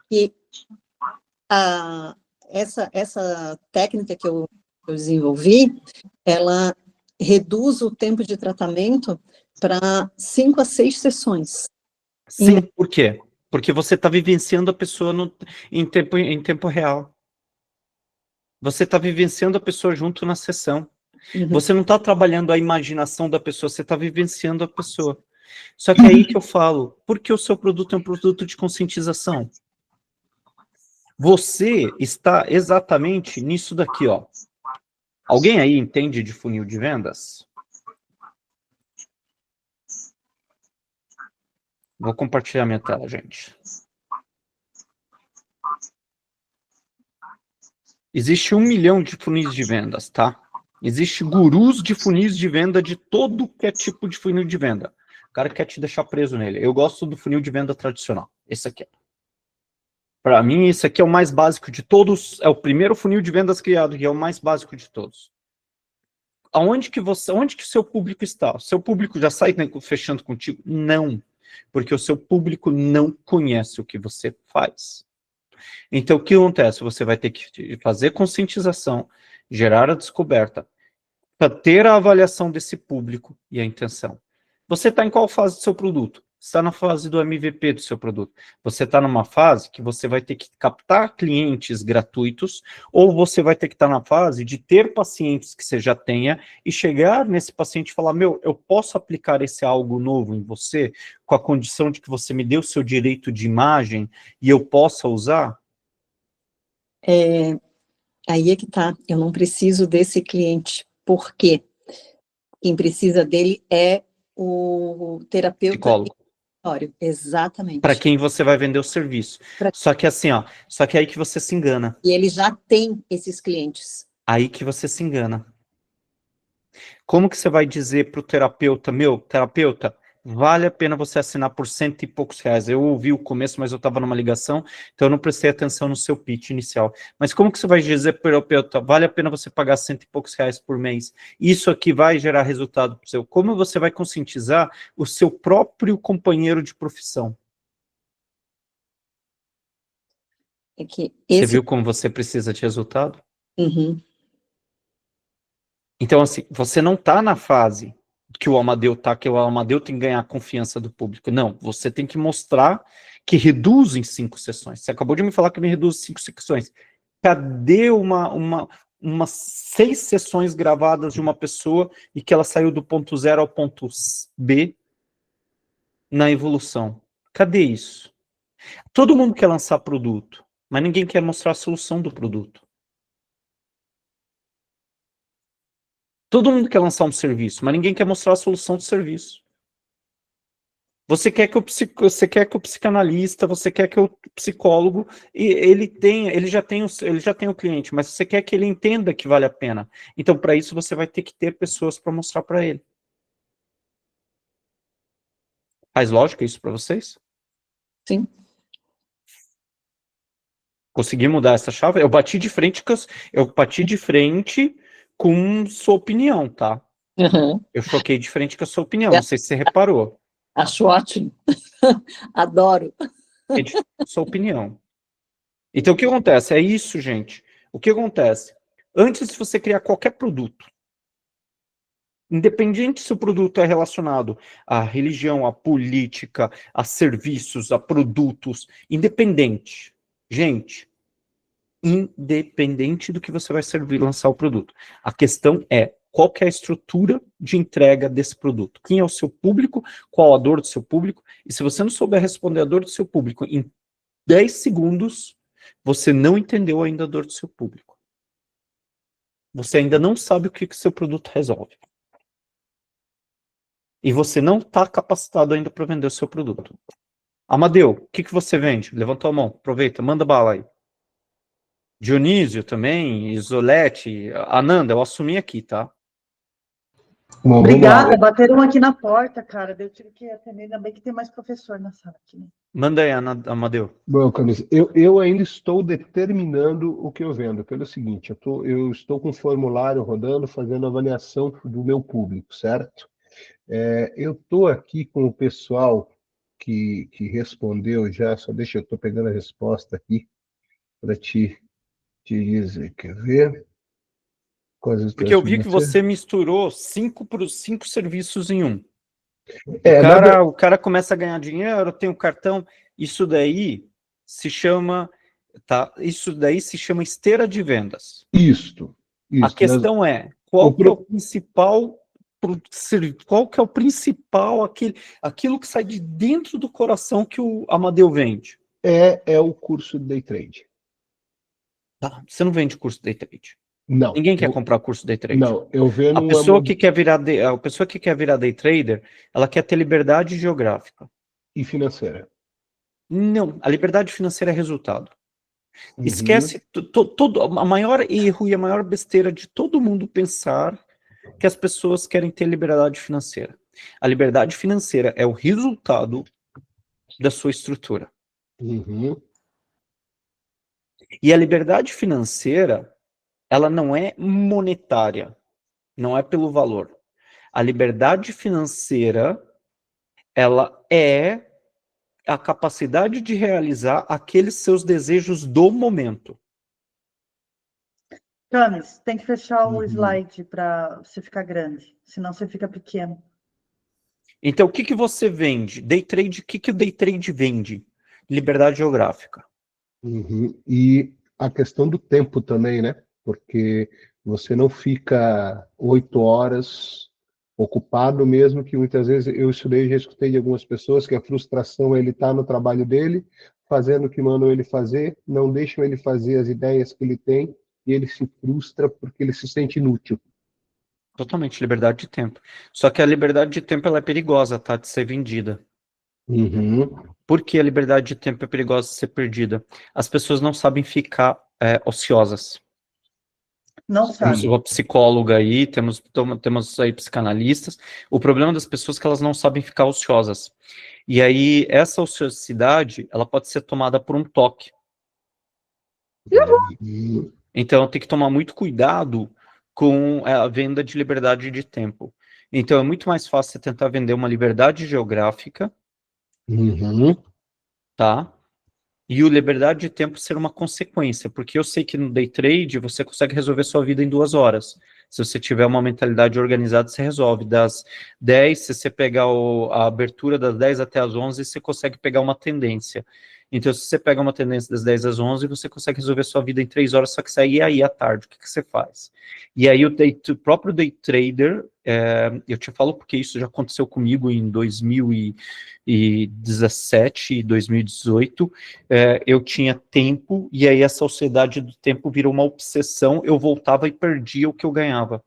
E essa técnica que eu desenvolvi, ela reduz o tempo de tratamento para 5 a 6 sessões. Sim, por quê? Porque você está vivenciando a pessoa em tempo real. Você está vivenciando a pessoa junto na sessão. Você não está trabalhando a imaginação da pessoa, você está vivenciando a pessoa. Só que é aí que eu falo, porque o seu produto é um produto de conscientização. Você está exatamente nisso daqui, ó. Alguém aí entende de funil de vendas? Vou compartilhar minha tela, gente. Existe 1 milhão de funis de vendas, tá? Existe gurus de funis de venda de todo que é tipo de funil de venda. O cara quer te deixar preso nele. Eu gosto do funil de venda tradicional. Esse aqui. Para mim, esse aqui é o mais básico de todos. É o primeiro funil de vendas criado, e é o mais básico de todos. Onde que o seu público está? O seu público já sai fechando contigo? Não. Porque o seu público não conhece o que você faz. Então, o que acontece? Você vai ter que fazer conscientização, gerar a descoberta, para ter a avaliação desse público e a intenção. Você está em qual fase do seu produto? Está na fase do MVP do seu produto. Você está numa fase que você vai ter que captar clientes gratuitos, ou você vai ter que estar na fase de ter pacientes que você já tenha e chegar nesse paciente e falar, eu posso aplicar esse algo novo em você, com a condição de que você me dê o seu direito de imagem e eu possa usar? Aí é que tá, eu não preciso desse cliente, por quê? Quem precisa dele é o terapeuta. Psicólogo. Exatamente. Para quem você vai vender o serviço. Só que assim, ó, só que aí que você se engana. E ele já tem esses clientes. Aí que você se engana. Como que você vai dizer para o terapeuta, terapeuta, vale a pena você assinar por R$100 e poucos? Eu ouvi o começo, mas eu estava numa ligação, então eu não prestei atenção no seu pitch inicial. Mas como que você vai dizer para o terapeuta, vale a pena você pagar R$100 e poucos por mês? Isso aqui vai gerar resultado para o seu. Como você vai conscientizar o seu próprio companheiro de profissão? Você viu como você precisa de resultado? Então, assim, você não está na fase que o Amadeu está, que o Amadeu tem que ganhar a confiança do público. Não, você tem que mostrar que reduz em 5 sessões. Você acabou de me falar que me reduz em 5 sessões. Cadê umas 6 sessões gravadas de uma pessoa e que ela saiu do ponto 0 ao ponto B na evolução? Cadê isso? Todo mundo quer lançar produto, mas ninguém quer mostrar a solução do produto. Todo mundo quer lançar um serviço, mas ninguém quer mostrar a solução do serviço. Você quer que o psicanalista, você quer que o psicólogo, ele já tem o cliente, mas você quer que ele entenda que vale a pena. Então, para isso, você vai ter que ter pessoas para mostrar para ele. Faz lógica isso para vocês? Sim. Consegui mudar essa chave? Eu bati de frente com sua opinião, tá? Eu choquei de frente com a sua opinião, não sei se você reparou. Acho ótimo. Adoro. Sua opinião. Então, o que acontece? É isso, gente. O que acontece? Antes de você criar qualquer produto, independente se o produto é relacionado à religião, à política, a serviços, a produtos, independente. Gente, independente do que você vai servir, lançar o produto. A questão é, qual que é a estrutura de entrega desse produto? Quem é o seu público? Qual a dor do seu público? E se você não souber responder a dor do seu público em 10 segundos, você não entendeu ainda a dor do seu público. Você ainda não sabe o que o seu produto resolve. E você não está capacitado ainda para vender o seu produto. Amadeu, o que você vende? Levantou a mão, aproveita, manda bala aí. Dionísio também, Isolete, Ananda, eu assumi aqui, tá? Bom, Obrigada, bateram aqui na porta, cara. Eu tive que atender, ainda bem que tem mais professor na sala aqui, né? Manda aí, Amadeu. Bom, Camis, eu ainda estou determinando o que eu vendo, pelo seguinte, eu estou com um formulário rodando, fazendo avaliação do meu público, certo? Eu estou aqui com o pessoal que respondeu já, só deixa eu estou pegando a resposta aqui para te dizer, quer ver? Porque eu vi que você misturou 5 serviços em um. O cara começa a ganhar dinheiro, tem o cartão, isso daí se chama, tá? Isso daí se chama esteira de vendas. Isso. A questão é, qual que é o principal, aquilo que sai de dentro do coração que o Amadeu vende? É o curso de Day Trade. Tá, você não vende curso de Day Trade. Não. Ninguém quer comprar curso de Day Trade. Não, eu vendo a pessoa que quer virar Day Trader, ela quer ter liberdade geográfica. E financeira. Não, a liberdade financeira é resultado. Esquece a maior erro e a maior besteira de todo mundo pensar que as pessoas querem ter liberdade financeira. A liberdade financeira é o resultado da sua estrutura. E a liberdade financeira, ela não é monetária, não é pelo valor. A liberdade financeira, ela é a capacidade de realizar aqueles seus desejos do momento. Camis, tem que fechar o slide para você ficar grande, senão você fica pequeno. Então, o que você vende? Day trade, o que o day trade vende? Liberdade geográfica. E a questão do tempo também, né? Porque você não fica 8 horas ocupado, mesmo que muitas vezes eu já escutei de algumas pessoas que a frustração é ele estar no trabalho dele, fazendo o que mandam ele fazer, não deixam ele fazer as ideias que ele tem, e ele se frustra porque ele se sente inútil. Totalmente, liberdade de tempo. Só que a liberdade de tempo ela é perigosa, tá? De ser vendida. Por que a liberdade de tempo é perigosa de ser perdida? As pessoas não sabem ficar ociosas. Não sabe. Temos uma psicóloga aí, temos aí psicanalistas. O problema das pessoas é que elas não sabem ficar ociosas. E aí, essa ociosidade, ela pode ser tomada por um toque. Então, tem que tomar muito cuidado com a venda de liberdade de tempo. Então, é muito mais fácil você tentar vender uma liberdade geográfica, tá? E o liberdade de tempo ser uma consequência, porque eu sei que no day trade você consegue resolver sua vida em 2 horas. Se você tiver uma mentalidade organizada, você resolve. Das 10, se você pegar a abertura das 10 até as 11, você consegue pegar uma tendência. Então, se você pega uma tendência das 10 às 11, você consegue resolver sua vida em 3 horas, só que sair aí à tarde, o que você faz? E aí o próprio day trader, eu te falo porque isso já aconteceu comigo em 2017 e 2018, eu tinha tempo, e aí essa sociedade do tempo virou uma obsessão, eu voltava e perdia o que eu ganhava.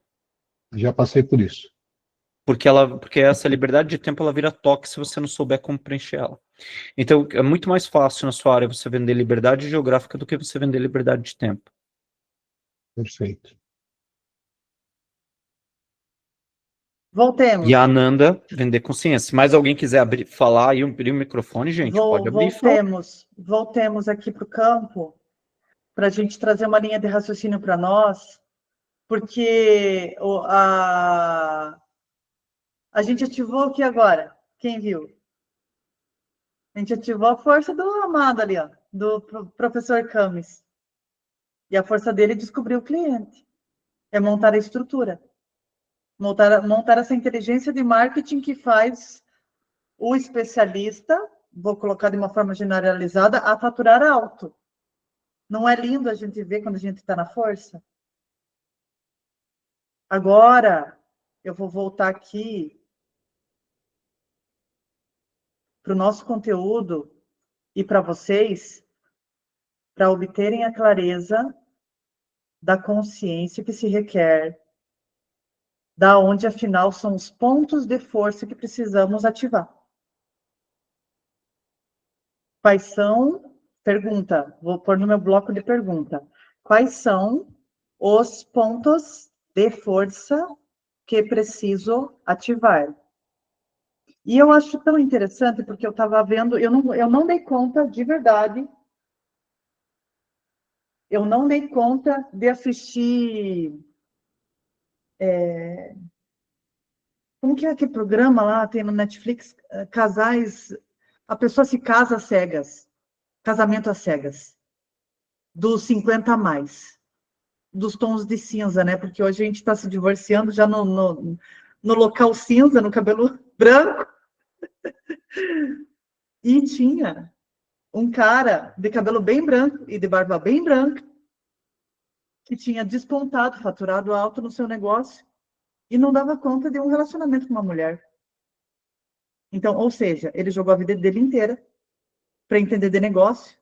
Já passei por isso. Porque essa liberdade de tempo, ela vira toque se você não souber como preencher ela. Então, é muito mais fácil na sua área você vender liberdade geográfica do que você vender liberdade de tempo. Perfeito. Voltemos. E a Ananda vender consciência. Se mais alguém quiser falar e abrir o microfone, gente, pode abrir. Voltemos aqui para o campo, para a gente trazer uma linha de raciocínio para nós, porque a gente ativou o que agora? Quem viu? A gente ativou a força do amado ali, ó, do professor Camis. E a força dele é descobrir o cliente. É montar a estrutura. Montar essa inteligência de marketing que faz o especialista, vou colocar de uma forma generalizada, a faturar alto. Não é lindo a gente ver quando a gente está na força? Agora, eu vou voltar aqui para o nosso conteúdo e para vocês, para obterem a clareza da consciência que se requer, da onde, afinal, são os pontos de força que precisamos ativar. Quais são, pergunta, vou pôr no meu bloco de pergunta, quais são os pontos de força que preciso ativar? E eu acho tão interessante, porque eu estava vendo, eu não dei conta, de verdade, eu não dei conta de assistir... como que é aquele programa lá, tem no Netflix, casais... A pessoa se casa às cegas, casamento às cegas, dos 50 a mais, dos tons de cinza, né? Porque hoje a gente está se divorciando já no local cinza, no cabelo branco. E tinha um cara de cabelo bem branco e de barba bem branca, que tinha despontado, faturado alto no seu negócio, e não dava conta de um relacionamento com uma mulher. Então, ou seja, ele jogou a vida dele inteira para entender de negócio,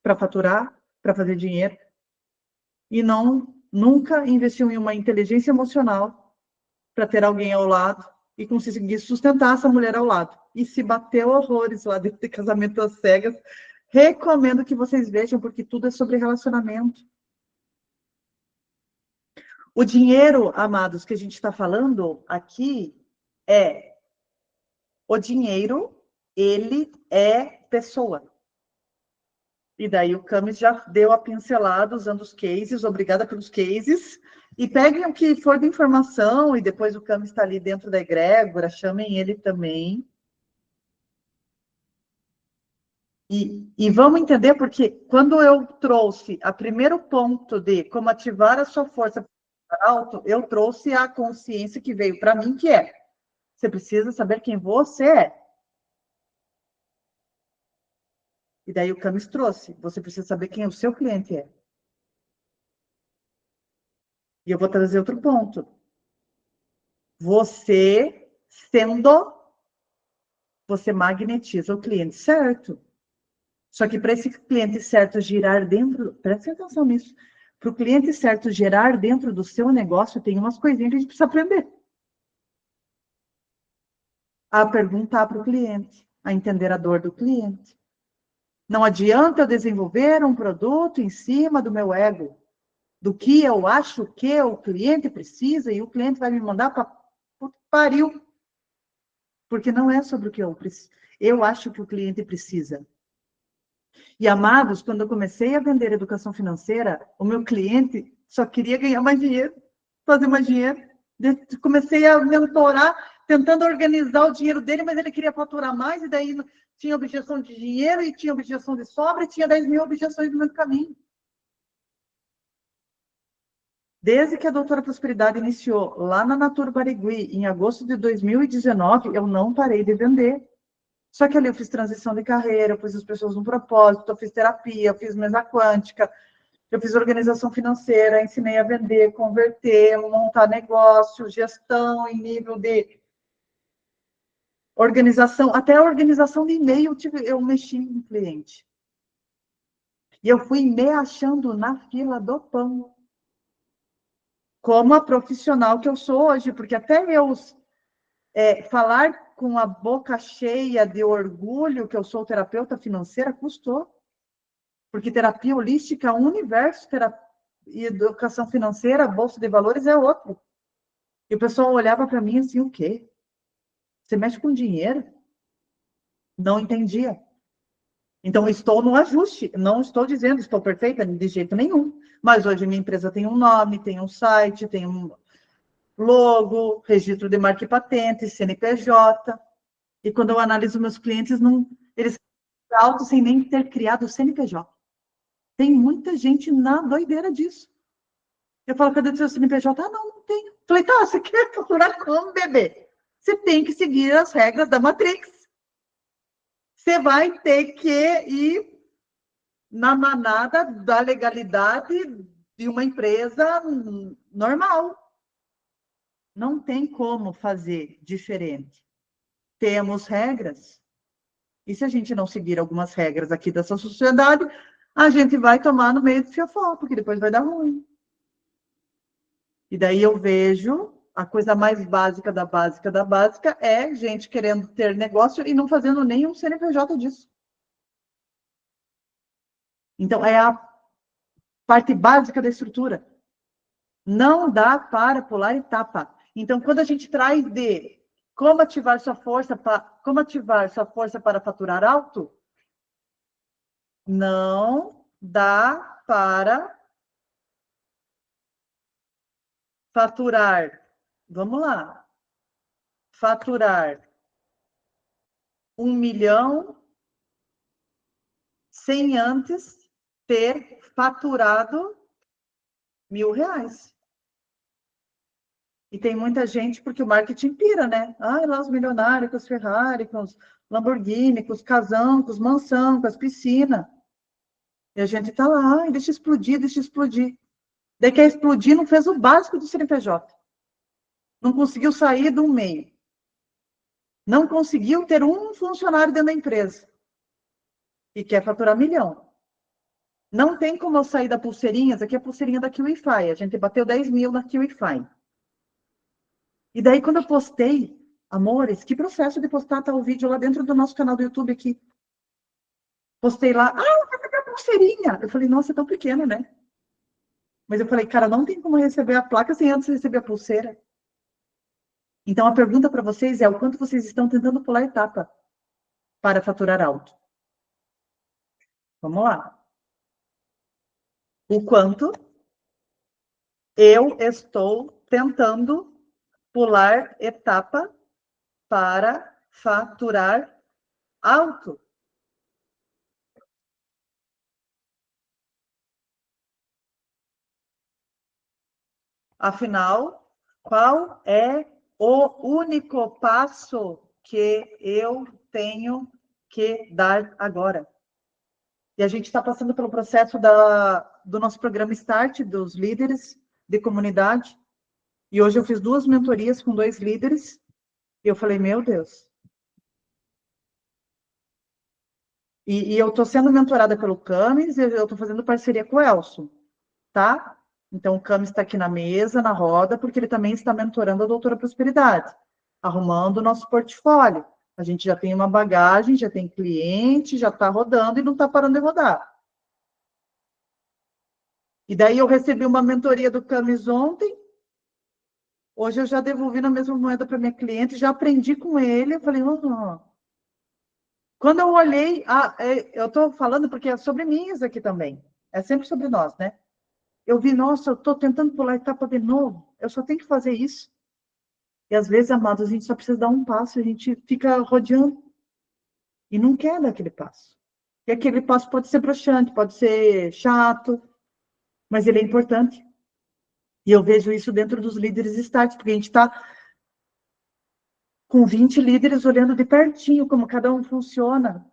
para faturar, para fazer dinheiro, e nunca investiu em uma inteligência emocional para ter alguém ao lado e conseguir sustentar essa mulher ao lado. E se bateu horrores lá dentro de Casamento às Cegas. Recomendo que vocês vejam, porque tudo é sobre relacionamento. O dinheiro, amados, que a gente está falando aqui o dinheiro, ele é pessoa. E daí o Camis já deu a pincelada usando os cases, obrigada pelos cases. E peguem o que for de informação, e depois o Camis está ali dentro da egrégora, chamem ele também. E vamos entender, porque quando eu trouxe o primeiro ponto de como ativar a sua força alto, eu trouxe a consciência que veio para mim, que é, você precisa saber quem você é. E daí o Camis trouxe, você precisa saber quem o seu cliente é. E eu vou trazer outro ponto. Você magnetiza o cliente certo. Só que para esse cliente certo girar dentro, preste atenção nisso, para o cliente certo gerar dentro do seu negócio, tem umas coisinhas que a gente precisa aprender. A perguntar para o cliente, a entender a dor do cliente. Não adianta eu desenvolver um produto em cima do meu ego, do que eu acho que o cliente precisa, e o cliente vai me mandar para pariu. Porque não é sobre o que eu preciso. Eu acho que o cliente precisa. E, amados, quando eu comecei a vender educação financeira, o meu cliente só queria ganhar mais dinheiro, fazer mais dinheiro. Comecei a mentorar, tentando organizar o dinheiro dele, mas ele queria faturar mais, e daí tinha objeção de dinheiro, e tinha objeção de sobra, e tinha 10 mil objeções no meio do caminho. Desde que a Doutora Prosperidade iniciou lá na Natura Barigui, em agosto de 2019, eu não parei de vender. Só que ali eu fiz transição de carreira, eu pus as pessoas no propósito, eu fiz terapia, eu fiz mesa quântica, eu fiz organização financeira, ensinei a vender, converter, montar negócio, gestão em nível de organização, até a organização de e-mail eu mexi em cliente. E eu fui me achando na fila do pão. Como a profissional que eu sou hoje, porque até eu falar com a boca cheia de orgulho que eu sou terapeuta financeira custou. Porque terapia holística é um universo, e educação financeira, bolsa de valores é outro. E o pessoal olhava para mim assim, o quê? Você mexe com dinheiro? Não entendia. Então, estou no ajuste. Não estou dizendo estou perfeita de jeito nenhum. Mas hoje minha empresa tem um nome, tem um site, tem um logo, registro de marca e patente, CNPJ. E quando eu analiso meus clientes, eles são altos sem nem ter criado o CNPJ. Tem muita gente na doideira disso. Eu falo, cadê o seu CNPJ? Ah, não tenho. Falei, tá, você quer faturar como, bebê? Você tem que seguir as regras da Matrix. Você vai ter que ir na manada da legalidade de uma empresa normal. Não tem como fazer diferente. Temos regras. E se a gente não seguir algumas regras aqui dessa sociedade, a gente vai tomar no meio do fiofó, porque depois vai dar ruim. E daí eu vejo a coisa mais básica da básica é gente querendo ter negócio e não fazendo nenhum CNPJ disso. Então, é a parte básica da estrutura. Não dá para pular etapa. Então, quando a gente traz de como ativar sua força para faturar alto, não dá para faturar. Vamos lá. Faturar 1 milhão sem antes ter faturado R$1.000. E tem muita gente, porque o marketing pira, né? Ah, lá os milionários com os Ferrari, com os Lamborghini, com os casão, com os mansão, com as piscinas. E a gente tá lá, ai, deixa explodir, deixa explodir. Daí quer explodir, não fez o básico do CNPJ. Não conseguiu sair do meio. Não conseguiu ter um funcionário dentro da empresa. E quer faturar 1 milhão. Não tem como eu sair da pulseirinhas, aqui é a pulseirinha da KiwiFi. A gente bateu 10 mil na KiwiFi. E daí, quando eu postei, amores, que processo de postar tal vídeo lá dentro do nosso canal do YouTube aqui. Postei lá, cadê a pulseirinha? Eu falei, nossa, é tão pequena, né? Mas eu falei, cara, não tem como receber a placa sem antes receber a pulseira. Então, a pergunta para vocês é o quanto vocês estão tentando pular etapa para faturar alto. Vamos lá. O quanto eu estou tentando pular etapa para faturar alto. Afinal, qual é o único passo que eu tenho que dar agora? E a gente está passando pelo processo do nosso programa Start, dos líderes de comunidade. E hoje eu fiz 2 mentorias com 2 líderes. E eu falei, meu Deus. E eu estou sendo mentorada pelo Camis e eu estou fazendo parceria com o Elson, tá? Então, o Camis está aqui na mesa, na roda, porque ele também está mentorando a Doutora Prosperidade, arrumando o nosso portfólio. A gente já tem uma bagagem, já tem cliente, já está rodando e não está parando de rodar. E daí eu recebi uma mentoria do Camis ontem. Hoje eu já devolvi na mesma moeda para minha cliente, já aprendi com ele. Eu falei, Quando eu olhei, eu estou falando porque é sobre mim isso aqui também. É sempre sobre nós, né? Eu vi, nossa, eu estou tentando pular a etapa de novo. Eu só tenho que fazer isso. E às vezes, amados, a gente só precisa dar um passo, a gente fica rodeando. E não quer dar aquele passo. E aquele passo pode ser broxante, pode ser chato, mas ele é importante. E eu vejo isso dentro dos líderes Start, porque a gente está com 20 líderes olhando de pertinho como cada um funciona.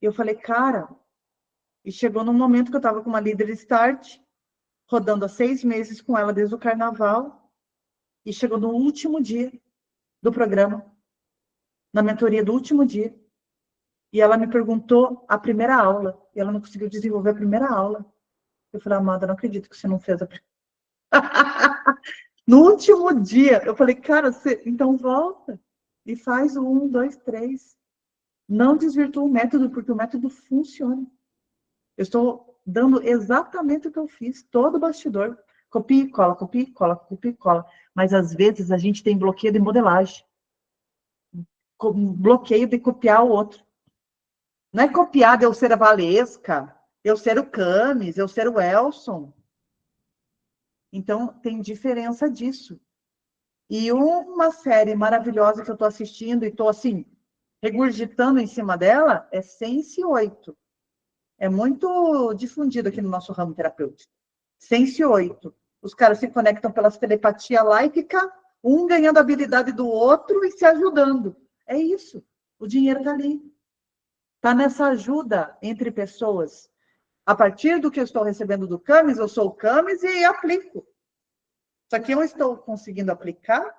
E eu falei, cara, e chegou num momento que eu estava com uma líder Start, rodando há 6 meses com ela desde o carnaval, e chegou no último dia do programa, na mentoria do último dia, e ela me perguntou a primeira aula, e ela não conseguiu desenvolver a primeira aula. Eu falei, amada, não acredito que você não fez a primeira. No último dia, eu falei, cara, então volta e faz o 1, 2, 3. Não desvirtua o método, porque o método funciona. Eu estou dando exatamente o que eu fiz, todo o bastidor. Copia e cola, copia e cola, copia e cola. Mas, às vezes, a gente tem bloqueio de modelagem. Bloqueio de copiar o outro. Não é copiar de eu ser a Valesca, eu ser o Camis, eu ser o Elson. Então, tem diferença disso. E uma série maravilhosa que eu estou assistindo e estou, assim, regurgitando em cima dela é Sense 8. É muito difundido aqui no nosso ramo terapêutico. Sense 8. Os caras se conectam pelas telepatia lá e fica um ganhando a habilidade do outro e se ajudando. É isso. O dinheiro está ali. Está nessa ajuda entre pessoas. A partir do que eu estou recebendo do Camis, eu sou o Camis e aplico. Só que eu estou conseguindo aplicar.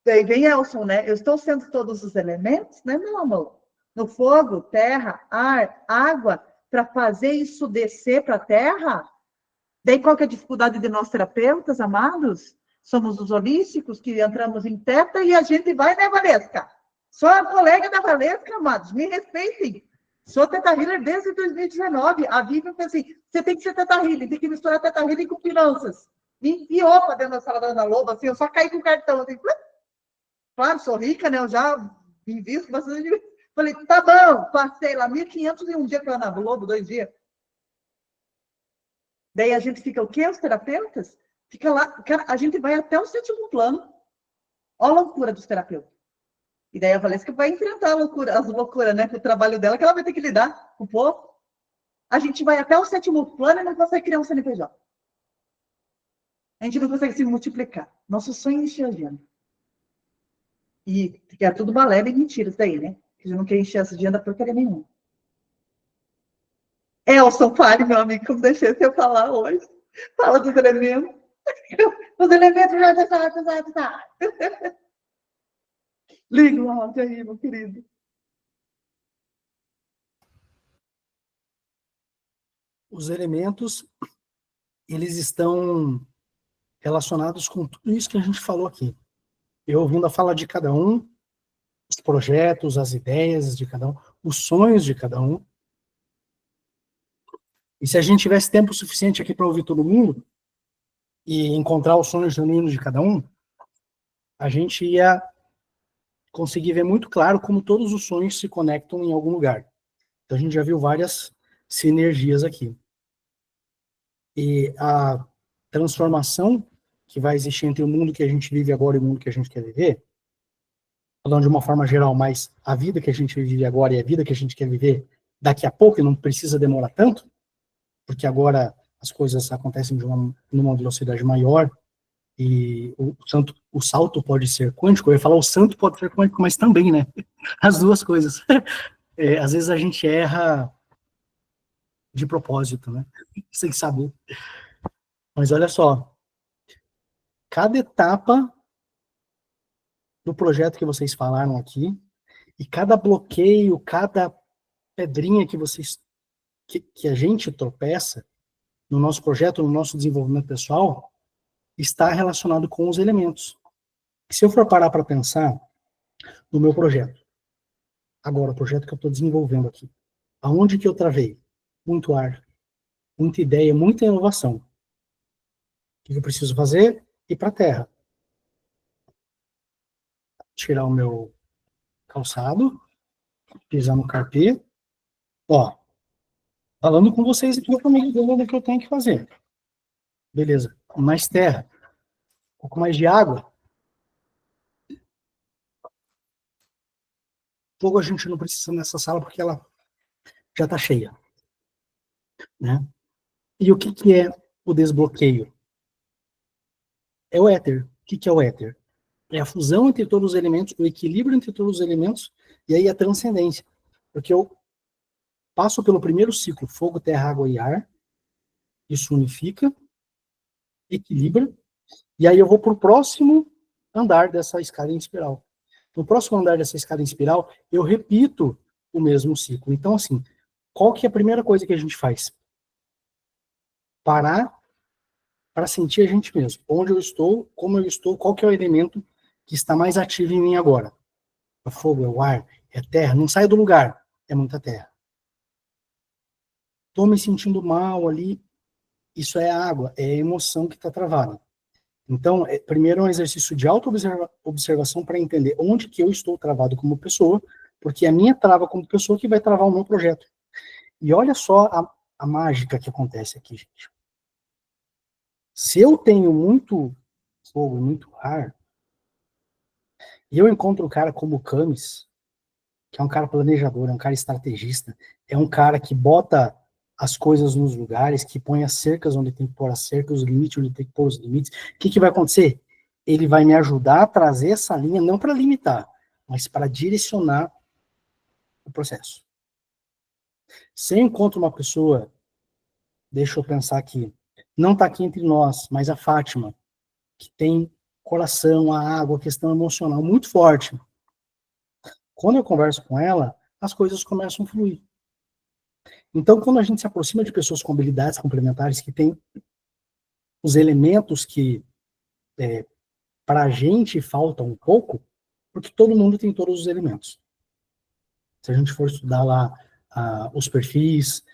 Daí vem Elson, né? Eu estou sendo todos os elementos, né, meu amor? No fogo, terra, ar, água, para fazer isso descer para a terra. Daí qual que é a dificuldade de nós terapeutas, amados? Somos os holísticos que entramos em teta e a gente vai, né, Valesca? Sou a colega da Valesca, amados, me respeitem. Sou Teta Healer desde 2019. A Vivian fez assim, você tem que ser Teta Healer, tem que misturar Teta Healer com finanças. Me enfiou para dentro da sala da Ana Loba, assim, eu só caí com o cartão. Assim, claro, sou rica, né? Eu já invisto bastante. Falei, tá bom, passei lá 1.500 em um dia com a Ana Lobo, 2 dias. Daí a gente fica o quê, os terapeutas? Fica lá, cara, a gente vai até o 7º plano. Olha a loucura dos terapeutas. E daí a Valesca vai enfrentar a loucura, as loucuras, né? Com o trabalho dela, que ela vai ter que lidar com o povo. A gente vai até o 7º plano e não consegue criar um CNPJ. A gente não consegue se multiplicar. Nosso sonho é encher a agenda. E que é tudo balela e mentira isso daí, né? Que a gente não quer encher essa agenda porcaria nenhuma. Elson, fale, meu amigo, como deixei você falar hoje. Fala dos elementos. Os elementos já. Liga o áudio aí, meu querido. Os elementos, eles estão relacionados com tudo isso que a gente falou aqui. Eu ouvindo a fala de cada um, os projetos, as ideias de cada um, os sonhos de cada um. E se a gente tivesse tempo suficiente aqui para ouvir todo mundo e encontrar os sonhos genuínos de cada um, a gente ia conseguir ver muito claro como todos os sonhos se conectam em algum lugar. Então a gente já viu várias sinergias aqui. E a transformação que vai existir entre o mundo que a gente vive agora e o mundo que a gente quer viver, falando de uma forma geral, mas a vida que a gente vive agora e a vida que a gente quer viver daqui a pouco, e não precisa demorar tanto, porque agora as coisas acontecem numa velocidade maior, e o salto pode ser quântico. Eu ia falar o santo pode ser quântico, mas também, né? As duas coisas. Às vezes a gente erra de propósito, né? Sem saber. Mas olha só, cada etapa do projeto que vocês falaram aqui, e cada bloqueio, cada pedrinha que a gente tropeça no nosso projeto, no nosso desenvolvimento pessoal, está relacionado com os elementos. Se eu for parar para pensar no meu projeto, agora, o projeto que eu estou desenvolvendo aqui, aonde que eu travei? Muito ar, muita ideia, muita inovação. O que eu preciso fazer? Ir para a terra. Tirar o meu calçado, pisar no carpê, ó, falando com vocês aqui, comigo, o que eu tenho que fazer. Beleza, mais terra, um pouco mais de água. Fogo a gente não precisa nessa sala porque ela já está cheia, né? E o que é o desbloqueio? É o éter. O que é o éter? É a fusão entre todos os elementos, o equilíbrio entre todos os elementos, e aí a transcendência. Porque eu passo pelo primeiro ciclo, fogo, terra, água e ar, isso unifica, equilibra, e aí eu vou para o próximo andar dessa escada em espiral. No próximo andar dessa escada em espiral, eu repito o mesmo ciclo. Então, assim, qual que é a primeira coisa que a gente faz? Parar para sentir a gente mesmo. Onde eu estou, como eu estou, qual que é o elemento que está mais ativo em mim agora. É fogo, é o ar, é terra. Não sai do lugar, é muita terra. Estou me sentindo mal ali, isso é água, é a emoção que está travada. Então, primeiro é um exercício de auto-observação para entender onde que eu estou travado como pessoa, porque é a minha trava como pessoa que vai travar o meu projeto. E olha só a mágica que acontece aqui, gente. Se eu tenho muito fogo, muito ar, e eu encontro um cara como o Camis, que é um cara planejador, é um cara estrategista, é um cara que bota as coisas nos lugares, que põe as cercas onde tem que pôr as cercas, os limites onde tem que pôr os limites, o que vai acontecer? Ele vai me ajudar a trazer essa linha, não para limitar, mas para direcionar o processo. Se eu encontro uma pessoa, deixa eu pensar aqui, não está aqui entre nós, mas a Fátima, que tem coração, a água, a questão emocional muito forte. Quando eu converso com ela, as coisas começam a fluir. Então, quando a gente se aproxima de pessoas com habilidades complementares, que têm os elementos que para a gente faltam um pouco, porque todo mundo tem todos os elementos. Se a gente for estudar lá os perfis,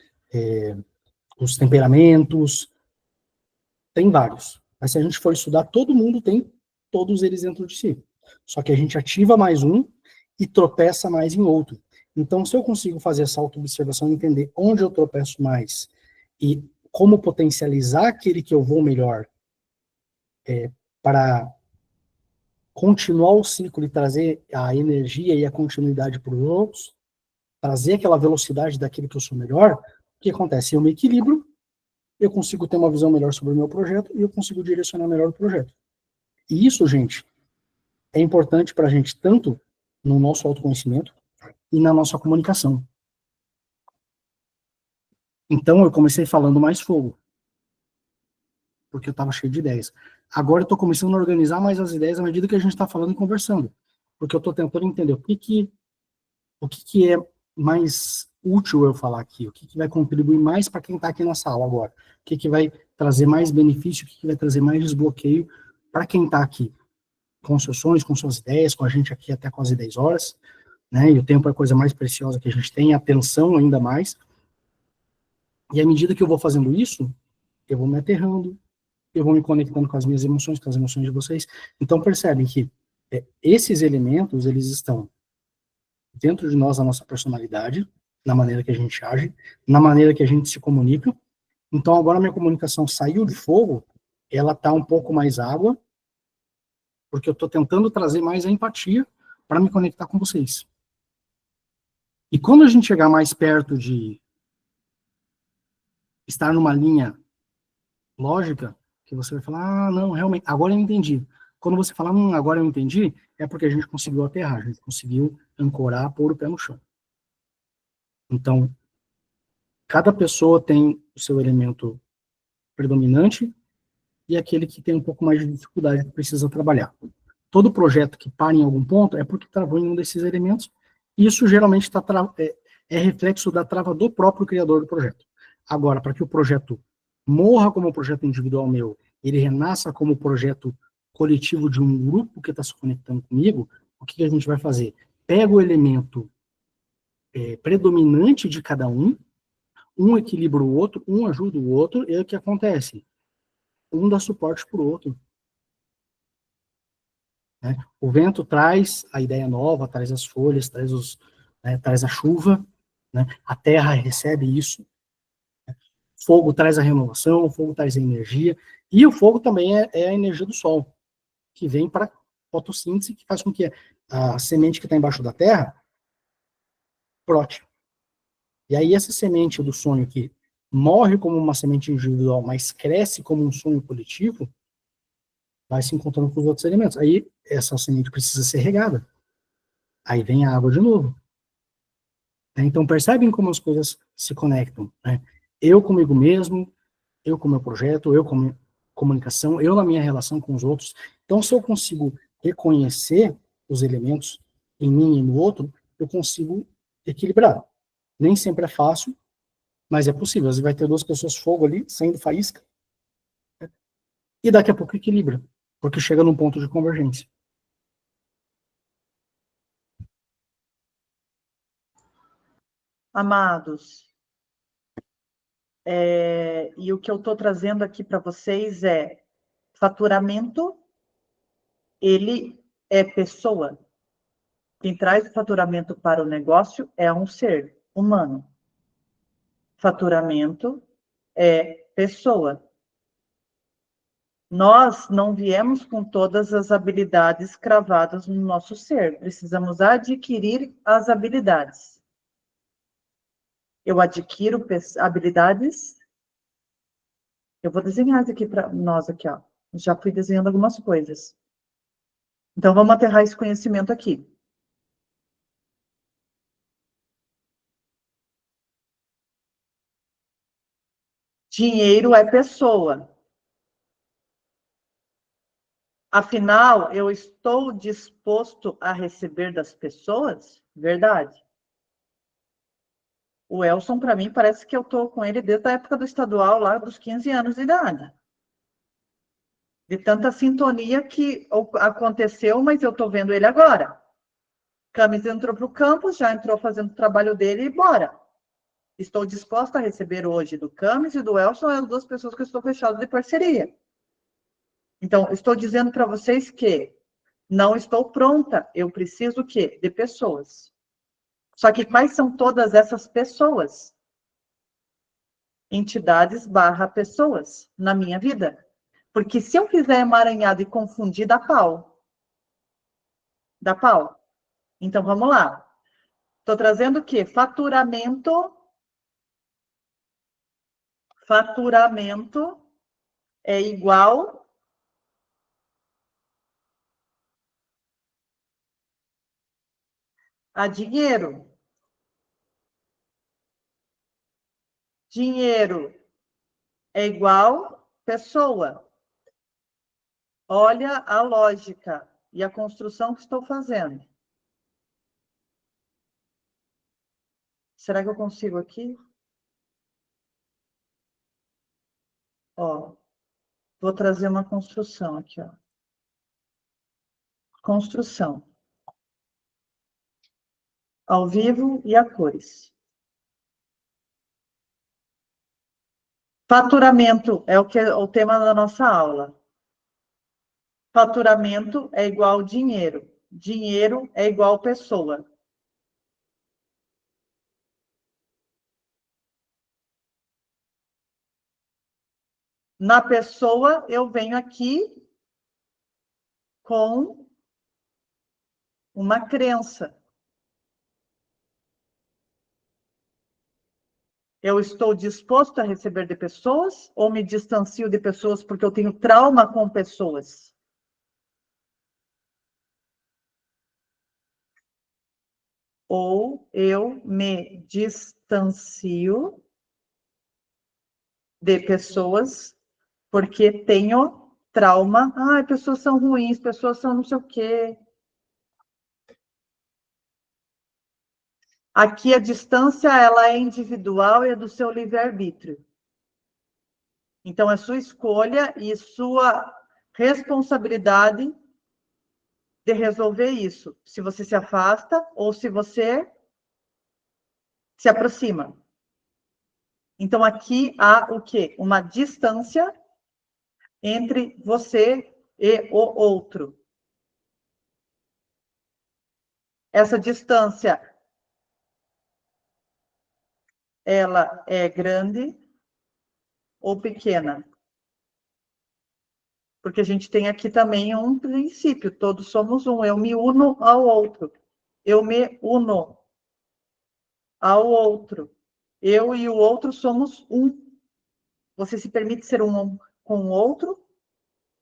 os temperamentos, tem vários. Mas se a gente for estudar, todo mundo tem todos eles dentro de si. Só que a gente ativa mais um e tropeça mais em outro. Então, se eu consigo fazer essa auto-observação e entender onde eu tropeço mais e como potencializar aquele que eu vou melhor para continuar o ciclo e trazer a energia e a continuidade para os outros, trazer aquela velocidade daquilo que eu sou melhor, o que acontece? Eu me equilibro, eu consigo ter uma visão melhor sobre o meu projeto e eu consigo direcionar melhor o projeto. E isso, gente, é importante para a gente tanto no nosso autoconhecimento e na nossa comunicação. Então, eu comecei falando mais fogo, porque eu estava cheio de ideias. Agora eu estou começando a organizar mais as ideias à medida que a gente está falando e conversando, porque eu estou tentando entender o que é mais útil eu falar aqui, o que vai contribuir mais para quem está aqui na sala agora, o que vai trazer mais benefício, o que vai trazer mais desbloqueio para quem está aqui, com seus sonhos, com suas ideias, com a gente aqui até quase 10 horas, né? E o tempo é a coisa mais preciosa que a gente tem, a atenção ainda mais. E à medida que eu vou fazendo isso, eu vou me aterrando, eu vou me conectando com as minhas emoções, com as emoções de vocês. Então percebem que esses elementos, eles estão dentro de nós, a nossa personalidade, na maneira que a gente age, na maneira que a gente se comunica. Então agora a minha comunicação saiu de fogo, ela está um pouco mais água, porque eu estou tentando trazer mais a empatia para me conectar com vocês. E quando a gente chegar mais perto de estar numa linha lógica, que você vai falar, ah, não, realmente, agora eu entendi. Quando você fala, agora eu entendi, é porque a gente conseguiu aterrar, a gente conseguiu ancorar, pôr o pé no chão. Então, cada pessoa tem o seu elemento predominante e aquele que tem um pouco mais de dificuldade que precisa trabalhar. Todo projeto que para em algum ponto é porque travou em um desses elementos, e isso geralmente é reflexo da trava do próprio criador do projeto. Agora, para que o projeto morra como projeto individual meu, ele renasça como projeto coletivo de um grupo que está se conectando comigo, o que a gente vai fazer? Pega o elemento predominante de cada um equilibra o outro, um ajuda o outro, e o que acontece? Um dá suporte para o outro. Né? O vento traz a ideia nova, traz as folhas, traz a chuva, né? A terra recebe isso. Fogo traz a renovação, o fogo traz a energia, e o fogo também é a energia do sol, que vem para fotossíntese, que faz com que a semente que está embaixo da terra brote. E aí essa semente do sonho que morre como uma semente individual, mas cresce como um sonho coletivo, vai se encontrando com os outros elementos. Aí essa semente precisa ser regada. Aí vem a água de novo. Então percebem como as coisas se conectam. Né? Eu comigo mesmo, eu com o meu projeto, eu com a minha comunicação, eu na minha relação com os outros. Então se eu consigo reconhecer os elementos em mim e no outro, eu consigo equilibrar. Nem sempre é fácil, mas é possível. Às vezes vai ter duas pessoas fogo ali, saindo faísca, né? E daqui a pouco equilibra, porque chega num ponto de convergência. Amados, e o que eu estou trazendo aqui para vocês é faturamento, ele é pessoa. Quem traz o faturamento para o negócio é um ser humano. Faturamento é pessoa. Nós não viemos com todas as habilidades cravadas no nosso ser. Precisamos adquirir as habilidades. Eu adquiro habilidades. Eu vou desenhar isso aqui para nós aqui, ó. Já fui desenhando algumas coisas. Então vamos aterrar esse conhecimento aqui. Dinheiro é pessoa. Afinal, eu estou disposto a receber das pessoas? Verdade. O Elson, para mim, parece que eu estou com ele desde a época do estadual, lá dos 15 anos de idade. De tanta sintonia que aconteceu, mas eu estou vendo ele agora. Camis entrou para o campus, já entrou fazendo o trabalho dele e bora. Estou disposta a receber hoje do Camis e do Elson, as duas pessoas que eu estou fechado de parceria. Então, estou dizendo para vocês que não estou pronta, eu preciso o quê? De pessoas. Só que quais são todas essas pessoas? Entidades / pessoas na minha vida. Porque se eu fizer emaranhado e confundir, dá pau. Dá pau. Então, vamos lá. Estou trazendo o quê? Faturamento. Faturamento é igual a dinheiro. Dinheiro é igual pessoa. Olha a lógica e a construção que estou fazendo. Será que eu consigo aqui? Ó, vou trazer uma construção aqui, ó. Construção. Ao vivo e a cores. Faturamento é o tema da nossa aula. Faturamento é igual dinheiro. Dinheiro é igual pessoa. Na pessoa, eu venho aqui com uma crença. Eu estou disposto a receber de pessoas ou me distancio de pessoas porque eu tenho trauma com pessoas? Ou eu me distancio de pessoas porque tenho trauma. Ah, pessoas são ruins, pessoas são não sei o quê. Aqui a distância ela é individual e é do seu livre-arbítrio. Então é sua escolha e sua responsabilidade de resolver isso. Se você se afasta ou se você se aproxima. Então aqui há o quê? Uma distância entre você e o outro. Essa distância ela é grande ou pequena? Porque a gente tem aqui também um princípio, todos somos um, eu me uno ao outro. Eu me uno ao outro. Eu e o outro somos um. Você se permite ser um com o outro?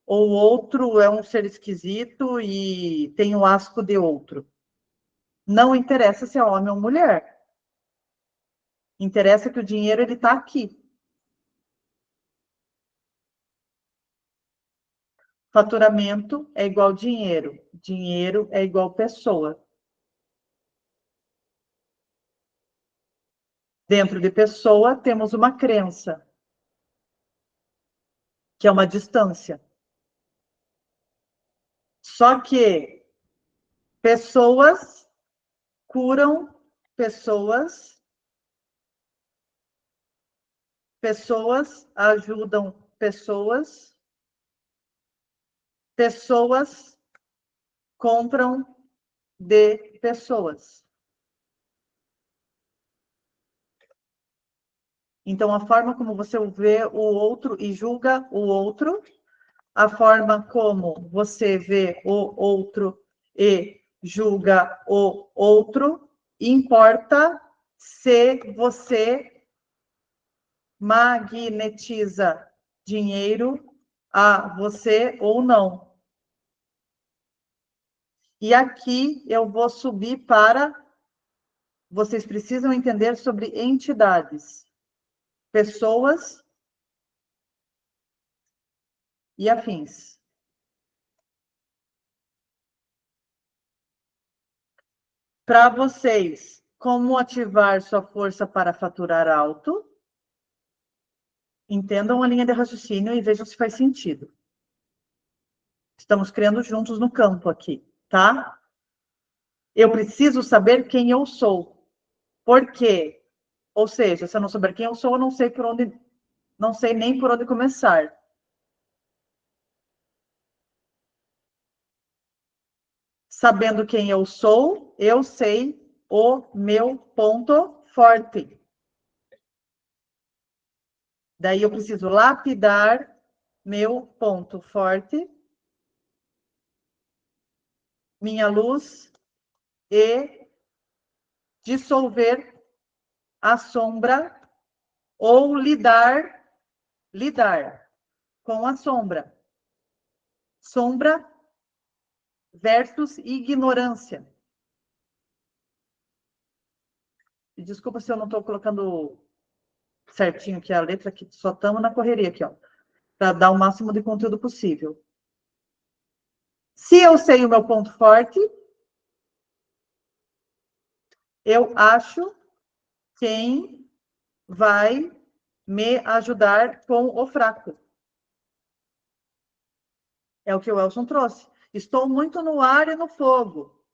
Ou o outro é um ser esquisito e tem o asco de outro? Não interessa se é homem ou mulher. Interessa que o dinheiro ele está aqui. Faturamento é igual dinheiro. Dinheiro é igual pessoa. Dentro de pessoa, temos uma crença, que é uma distância. Só que pessoas curam pessoas, pessoas ajudam pessoas, pessoas compram de pessoas. Então, a forma como você vê o outro e julga o outro, a forma como você vê o outro e julga o outro, importa se você magnetiza dinheiro a você ou não. E aqui eu vou subir para... Vocês precisam entender sobre entidades. Pessoas e afins. Para vocês, como ativar sua força para faturar alto? Entendam a linha de raciocínio e vejam se faz sentido. Estamos criando juntos no campo aqui, tá? Eu preciso saber quem eu sou. Por quê? Ou seja, se eu não souber quem eu sou, eu não sei nem por onde começar. Sabendo quem eu sou, eu sei o meu ponto forte. Daí eu preciso lapidar meu ponto forte, minha luz, e dissolver a sombra ou lidar com a sombra. Sombra versus ignorância. Desculpa se eu não estou colocando certinho aqui a letra, que só estamos na correria aqui, ó, para dar o máximo de conteúdo possível. Se eu sei o meu ponto forte, eu acho quem vai me ajudar com o fraco. É o que o Elson trouxe. Estou muito no ar e no fogo.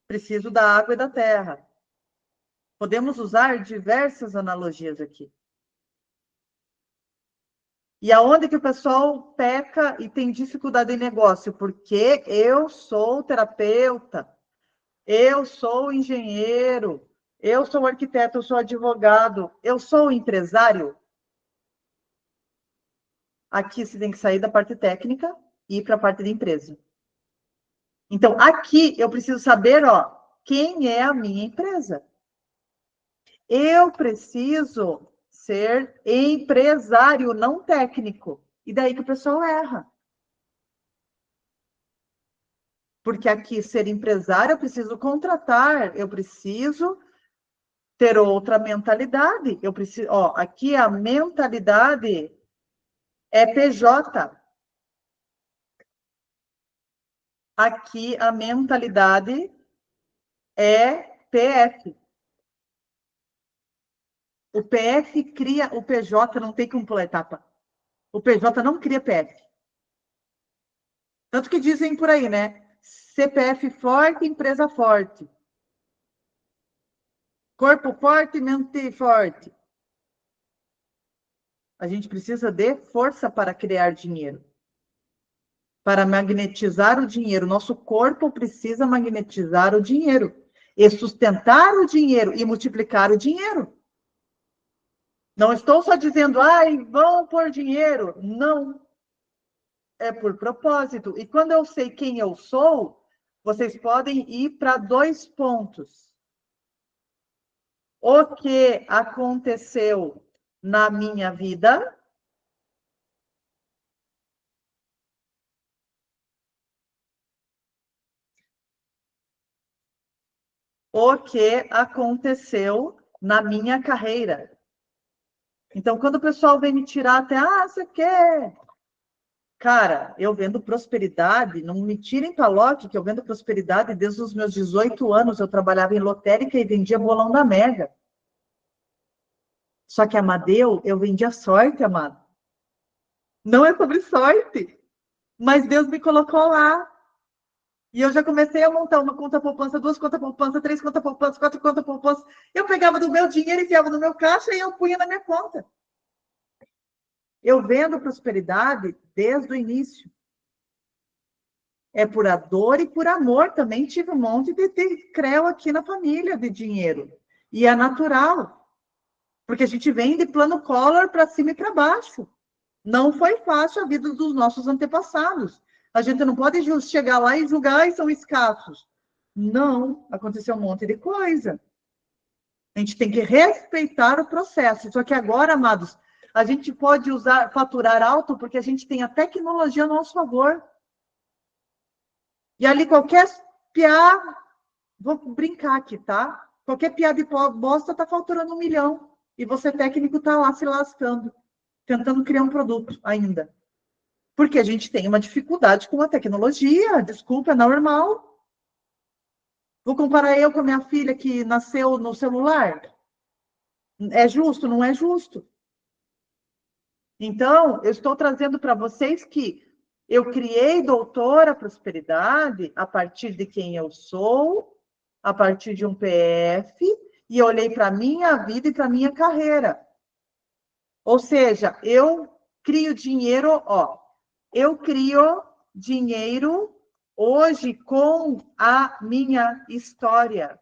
Preciso da água e da terra. Podemos usar diversas analogias aqui. E aonde que o pessoal peca e tem dificuldade em negócio? Porque eu sou terapeuta, eu sou engenheiro, eu sou arquiteto, eu sou advogado, eu sou empresário. Aqui você tem que sair da parte técnica e ir para a parte de empresa. Então, aqui eu preciso saber, ó, quem é a minha empresa. Eu preciso ser empresário, não técnico. E daí que o pessoal erra. Porque aqui, ser empresário, eu preciso contratar, eu preciso ter outra mentalidade. Eu preciso, ó, aqui a mentalidade é PJ. Aqui a mentalidade é PF. O PF cria, o PJ não tem como pular etapa. O PJ não cria PF. Tanto que dizem por aí, né? CPF forte, empresa forte. Corpo forte, mente forte. A gente precisa de força para criar dinheiro. Para magnetizar o dinheiro. Nosso corpo precisa magnetizar o dinheiro. E sustentar o dinheiro e multiplicar o dinheiro. Não estou só dizendo, ai, vão pôr dinheiro. Não. É por propósito. E quando eu sei quem eu sou, vocês podem ir para 2 pontos. O que aconteceu na minha vida o que aconteceu na minha carreira. Então, quando o pessoal vem me tirar até, você quer? Cara, eu vendo prosperidade, não me tirem palote, que eu vendo prosperidade desde os meus 18 anos, eu trabalhava em lotérica e vendia bolão da Mega. Só que, Amadeu, eu vendia sorte, amado. Não é sobre sorte, mas Deus me colocou lá. E eu já comecei a montar uma conta poupança, 2 contas poupança, 3 contas poupança, 4 contas poupança. Eu pegava do meu dinheiro, enfiava no meu caixa e eu punha na minha conta. Eu vendo prosperidade desde o início. É por a dor e por amor. Também tive um monte de creu aqui na família de dinheiro. E é natural. Porque a gente vem de plano Collor para cima e para baixo. Não foi fácil a vida dos nossos antepassados. A gente não pode chegar lá e julgar e são escassos. Não, aconteceu um monte de coisa. A gente tem que respeitar o processo. Só que agora, amados, a gente pode faturar alto porque a gente tem a tecnologia a nosso favor. E ali qualquer piá, vou brincar aqui, tá? Qualquer piá de bosta tá faturando 1 milhão. E você técnico tá lá se lascando, tentando criar um produto ainda. Porque a gente tem uma dificuldade com a tecnologia, desculpa, é normal. Vou comparar eu com a minha filha que nasceu no celular? É justo? Não é justo. Então, eu estou trazendo para vocês que eu criei Doutora Prosperidade a partir de quem eu sou, a partir de um PF, e olhei para a minha vida e para a minha carreira. Ou seja, eu crio dinheiro, eu crio dinheiro hoje com a minha história.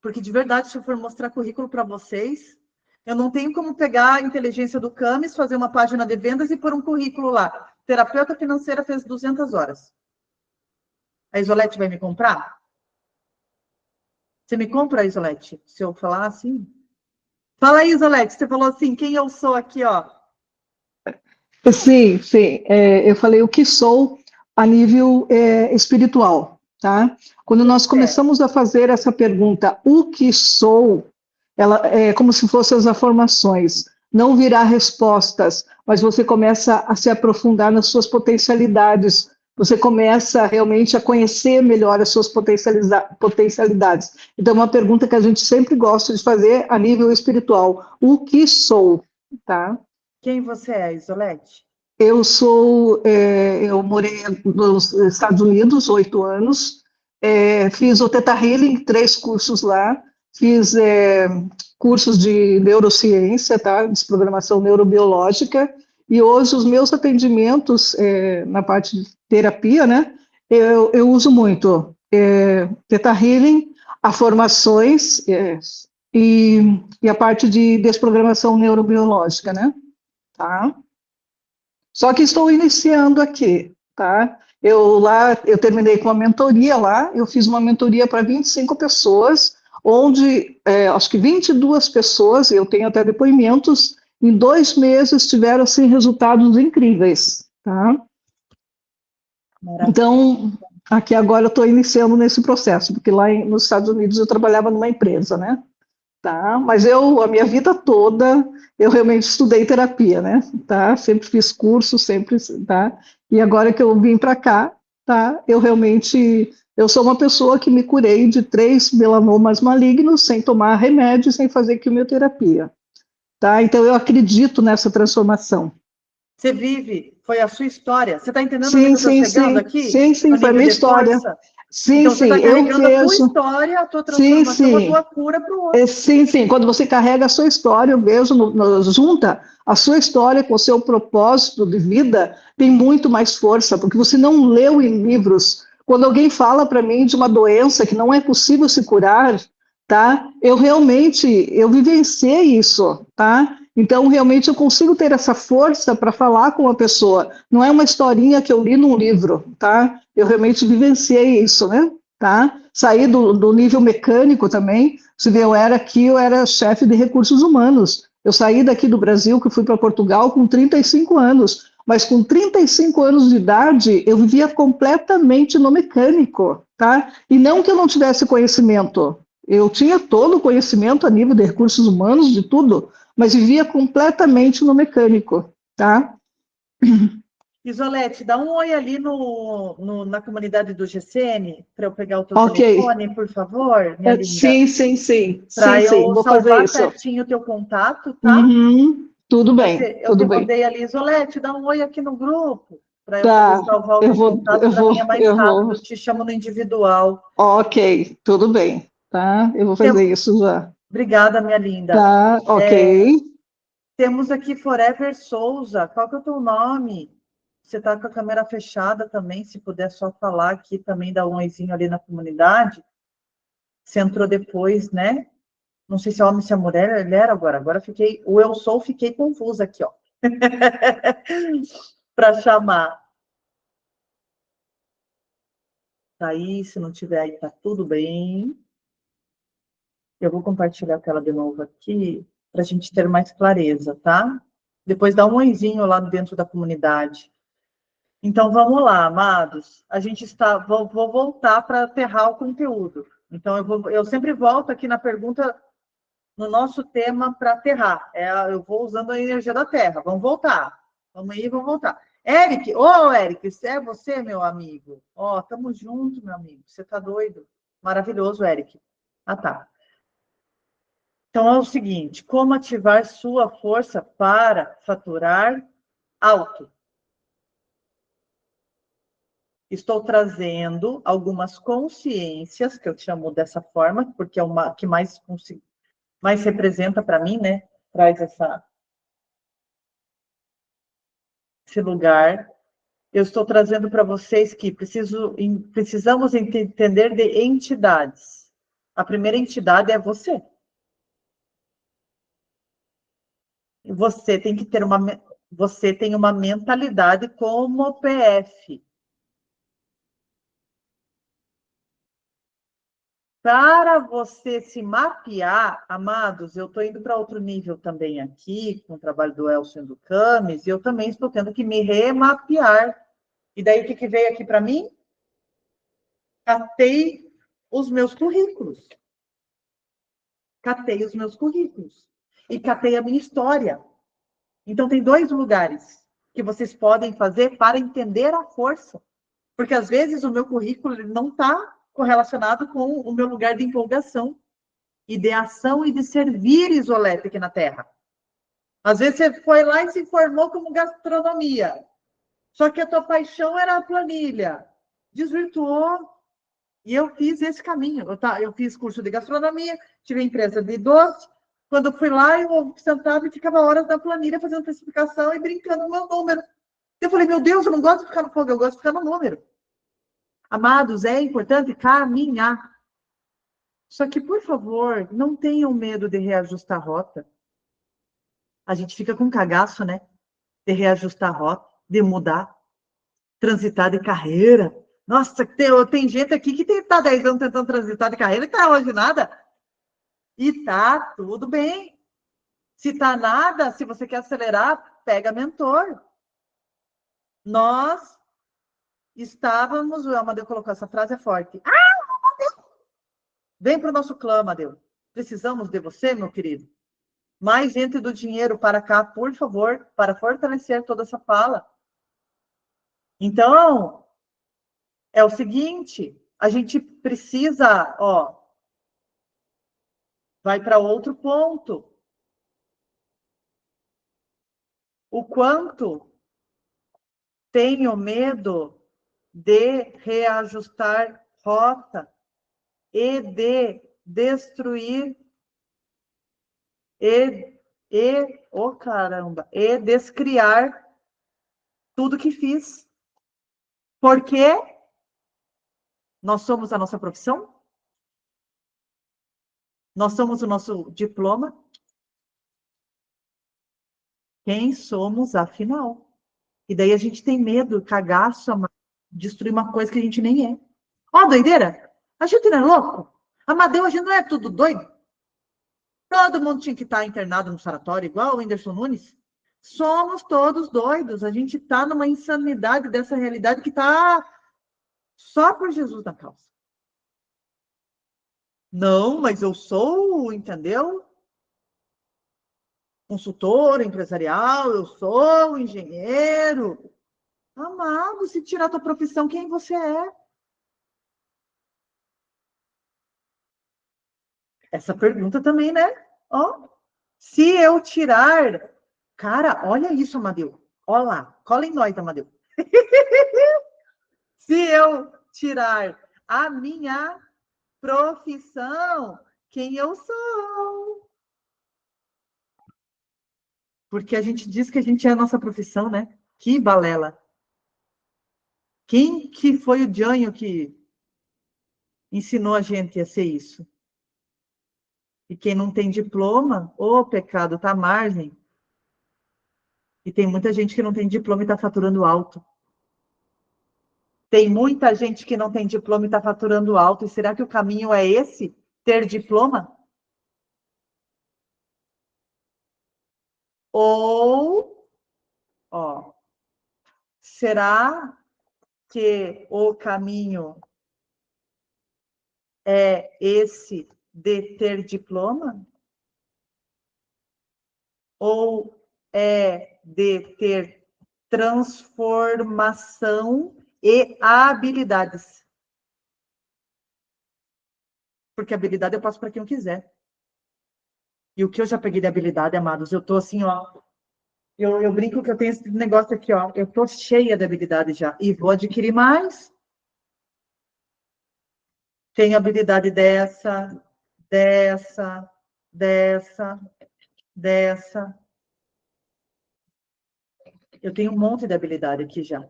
Porque, de verdade, se eu for mostrar currículo para vocês, eu não tenho como pegar a inteligência do Camis, fazer uma página de vendas e pôr um currículo lá. Terapeuta financeira fez 200 horas. A Isolete vai me comprar? Você me compra, a Isolete? Se eu falar assim? Fala aí, Isolete. Você falou assim, quem eu sou aqui, ó. Sim, sim. Eu falei o que sou a nível espiritual, tá? Quando nós começamos a fazer essa pergunta, o que sou, ela é como se fossem as afirmações. Não virá respostas, mas você começa a se aprofundar nas suas potencialidades. Você começa realmente a conhecer melhor as suas potencialidades. Então, é uma pergunta que a gente sempre gosta de fazer a nível espiritual. O que sou, tá? Quem você é, Isolete? Eu morei nos Estados Unidos 8 anos, fiz o Theta Healing, 3 cursos lá, fiz cursos de neurociência, tá? Desprogramação neurobiológica, e hoje os meus atendimentos na parte de terapia, né? Eu uso muito Theta Healing, afirmações e a parte de desprogramação neurobiológica, né? Tá? Só que estou iniciando aqui, tá? Eu terminei com uma mentoria lá, eu fiz uma mentoria para 25 pessoas, onde acho que 22 pessoas, eu tenho até depoimentos, em 2 meses tiveram assim, resultados incríveis, tá? Maravilha. Então, aqui agora eu estou iniciando nesse processo, porque lá nos Estados Unidos eu trabalhava numa empresa, né? Tá? Mas a minha vida toda, eu realmente estudei terapia, né? Tá? Sempre fiz curso, sempre, tá? E agora que eu vim para cá, tá? Eu sou uma pessoa que me curei de 3 melanomas malignos sem tomar remédio, sem fazer quimioterapia, tá? Então eu acredito nessa transformação. Você vive, foi a sua história. Você está entendendo Sim, onde eu estou sim, chegando sim, aqui? sim, sim, No foi a nível minha de história. força? Sim, Então, você sim, está eu carregando a tua vejo. história, a tua Sim, transformação, a sim. tua cura para o outro. Sim, sim. Quando você carrega a sua história, eu vejo, junta a sua história com o seu propósito de vida, tem muito mais força, porque você não leu em livros. Quando alguém fala para mim de uma doença que não é possível se curar, tá? Eu vivenciei isso, tá? Então, realmente, eu consigo ter essa força para falar com a pessoa. Não é uma historinha que eu li num livro, tá? Eu realmente vivenciei isso, né? Tá? Saí do nível mecânico também. Você vê, eu era chefe de recursos humanos. Eu saí daqui do Brasil, que fui para Portugal com 35 anos. Mas com 35 anos de idade, eu vivia completamente no mecânico, tá? E não que eu não tivesse conhecimento. Eu tinha todo o conhecimento a nível de recursos humanos, de tudo, mas vivia completamente no mecânico, tá? Isolete, dá um oi ali na comunidade do GCN, para eu pegar o teu Ok. telefone, por favor, minha linda. Sim, sim, sim. Para eu Vou fazer salvar isso. certinho o teu contato, tá? Uhum. Tudo bem, Eu te tudo bem. mandei ali, Isolete, dá um oi aqui no grupo, para eu Tá, poder salvar o eu teu vou, contato, eu para mim é vou, mais eu rápido, vou. eu te chamo no individual. Ok, tudo bem, tá? Eu vou fazer isso já. Obrigada, minha linda. Tá, ok. Temos aqui Forever Souza. Qual que é o teu nome? Você está com a câmera fechada também, se puder só falar aqui também, dar um oizinho ali na comunidade. Você entrou depois, né? Não sei se é homem, se é mulher, ele era agora. Agora fiquei confusa aqui, ó. Para chamar. Tá aí, se não tiver aí, tá tudo bem. Eu vou compartilhar a tela de novo aqui, para a gente ter mais clareza, tá? Depois dá um oizinho lá dentro da comunidade. Então, vamos lá, amados. Vou voltar para aterrar o conteúdo. Então, eu sempre volto aqui na pergunta, no nosso tema, para aterrar. Eu vou usando a energia da Terra. Vamos voltar. Vamos aí, vamos voltar. Eric, ô Eric, é você, meu amigo? Ó, tamo junto, meu amigo. Você tá doido? Maravilhoso, Eric. Ah, tá. Então é o seguinte, como ativar sua força para faturar alto? Estou trazendo algumas consciências, que eu chamo dessa forma, porque é uma que mais representa para mim, né? Traz esse lugar. Eu estou trazendo para vocês que precisamos entender de entidades. A primeira entidade é você. Você tem que ter você tem uma mentalidade como PF. Para você se mapear, amados, eu estou indo para outro nível também aqui, com o trabalho do Elson e do Camis, e eu também estou tendo que me remapear. E daí o que veio aqui para mim? Catei os meus currículos. Catei os meus currículos. E catei a minha história. Então, tem 2 lugares que vocês podem fazer para entender a força. Porque, às vezes, o meu currículo ele não está correlacionado com o meu lugar de empolgação, e de ação e de servir, Isolete, aqui na Terra. Às vezes, você foi lá e se formou como gastronomia. Só que a tua paixão era a planilha. Desvirtuou. E eu fiz esse caminho. Eu fiz curso de gastronomia, tive empresa de doce. Quando eu fui lá, eu sentava e ficava horas na planilha fazendo especificação e brincando no meu número. Eu falei, meu Deus, eu não gosto de ficar no fogo, eu gosto de ficar no número. Amados, é importante caminhar. Só que, por favor, não tenham medo de reajustar a rota. A gente fica com cagaço, né? De reajustar a rota, de mudar, transitar de carreira. Nossa, tem gente aqui que está 10 anos tentando transitar de carreira e está hoje nada. E tá tudo bem. Se tá nada, se você quer acelerar, pega mentor. Nós estávamos, o Amadeu colocou essa frase, é forte. Vem para o nosso clã, Amadeu. Precisamos de você, meu querido. Mais gente do dinheiro para cá, por favor, para fortalecer toda essa fala. Então, é o seguinte, a gente precisa, vai para outro ponto. O quanto tenho medo de reajustar rota e de destruir e descriar tudo que fiz. Porque nós somos a nossa profissão? Nós somos o nosso diploma? Quem somos, afinal? E daí a gente tem medo, cagaço, destruir uma coisa que a gente nem é. Ó, doideira! A gente não é louco? Amadeu, a gente não é tudo doido? Todo mundo tinha que estar internado no sanatório, igual o Whindersson Nunes? Somos todos doidos. A gente está numa insanidade dessa realidade que está só por Jesus na causa. Não, mas eu sou, entendeu? Consultor empresarial, eu sou engenheiro. Amado, se tirar a tua profissão, quem você é? Essa pergunta também, né? Ó, se eu tirar... Cara, olha isso, Amadeu. Olha lá, cola em nós, Amadeu. Se eu tirar a minha profissão, quem eu sou? Porque a gente diz que a gente é a nossa profissão, né? Que balela. Quem que foi o Jânio que ensinou a gente a ser isso? E quem não tem diploma, ô pecado, tá à margem. E tem muita gente que não tem diploma e está faturando alto. Tem muita gente que não tem diploma e está faturando alto. E será que o caminho é esse? Ter diploma? Ou, será que o caminho é esse de ter diploma? Ou é de ter transformação e habilidades. Porque habilidade eu passo para quem eu quiser. E o que eu já peguei de habilidade, amados, eu tô assim, ó. Eu brinco que eu tenho esse negócio aqui, ó. Eu tô cheia de habilidade já. E vou adquirir mais. Tenho habilidade dessa. Eu tenho um monte de habilidade aqui já.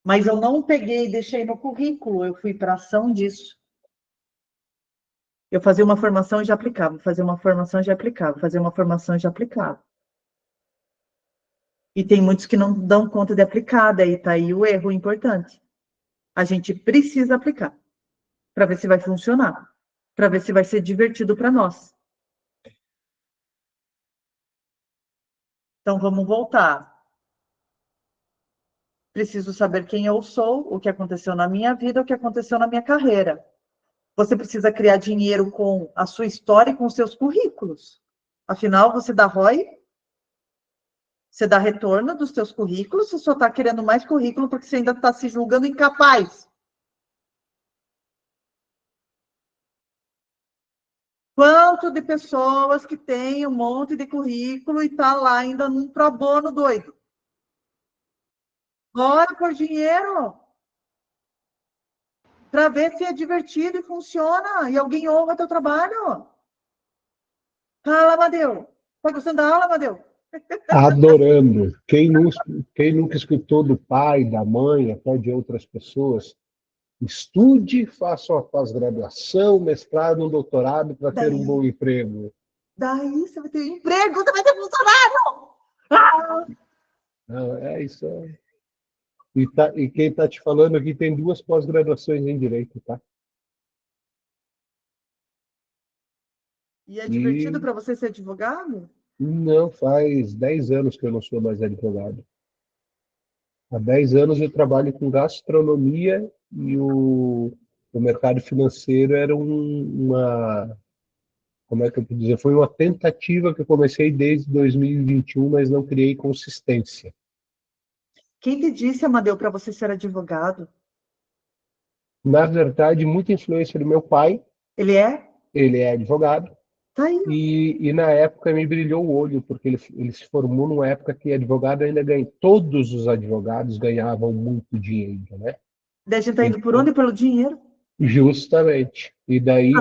Mas eu não peguei e deixei no currículo. Eu fui para ação disso. Eu fazia uma formação e já aplicava. Fazia uma formação e já aplicava. Fazia uma formação e já aplicava. E tem muitos que não dão conta de aplicar. Daí tá aí o erro importante. A gente precisa aplicar. Para ver se vai funcionar. Para ver se vai ser divertido para nós. Então, vamos voltar. Preciso saber quem eu sou, o que aconteceu na minha vida, o que aconteceu na minha carreira. Você precisa criar dinheiro com a sua história e com os seus currículos. Afinal, você dá ROI, você dá retorno dos seus currículos, você só está querendo mais currículo porque você ainda está se julgando incapaz. Quanto de pessoas que têm um monte de currículo e está lá ainda num pro bono doido? Bora por dinheiro. Para ver se é divertido e funciona. E alguém honra teu trabalho. Fala, Amadeu. Tá gostando da aula, Amadeu? Adorando. Quem nunca escutou do pai, da mãe, até de outras pessoas, estude, faça uma pós-graduação, mestrado, um doutorado para ter um bom emprego. Daí você vai ter emprego, você vai ter funcionário. Ah! Não, é isso. E quem está te falando aqui tem 2 pós-graduações em Direito, tá? E é divertido para você ser advogado? Não, faz 10 anos que eu não sou mais advogado. Há 10 anos eu trabalho com gastronomia e o mercado financeiro era como é que eu posso dizer? Foi uma tentativa que eu comecei desde 2021, mas não criei consistência. Quem te disse, Amadeu, para você ser advogado? Na verdade, muita influência do meu pai. Ele é? Ele é advogado. Tá aí. E na época me brilhou o olho, porque ele se formou numa época que advogado ainda ganha. Todos os advogados ganhavam muito dinheiro, né? Daí a gente tá indo por onde? Pelo dinheiro. Justamente. E daí,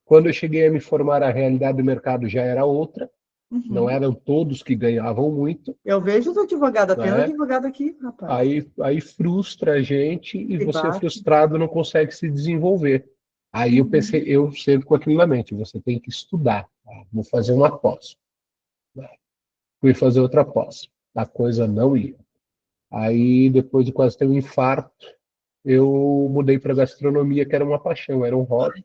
quando eu cheguei a me formar, a realidade do mercado já era outra. Uhum. Não eram todos que ganhavam muito. Eu vejo os advogados, até advogado aqui, rapaz. Aí frustra a gente e Se você, bate. frustrado, não consegue se desenvolver. Aí eu pensei, eu sempre com aquilo na mente, você tem que estudar. Vou fazer uma pós. Fui fazer outra pós. A coisa não ia. Aí, depois de quase ter um infarto, eu mudei para gastronomia, que era uma paixão, era um hobby.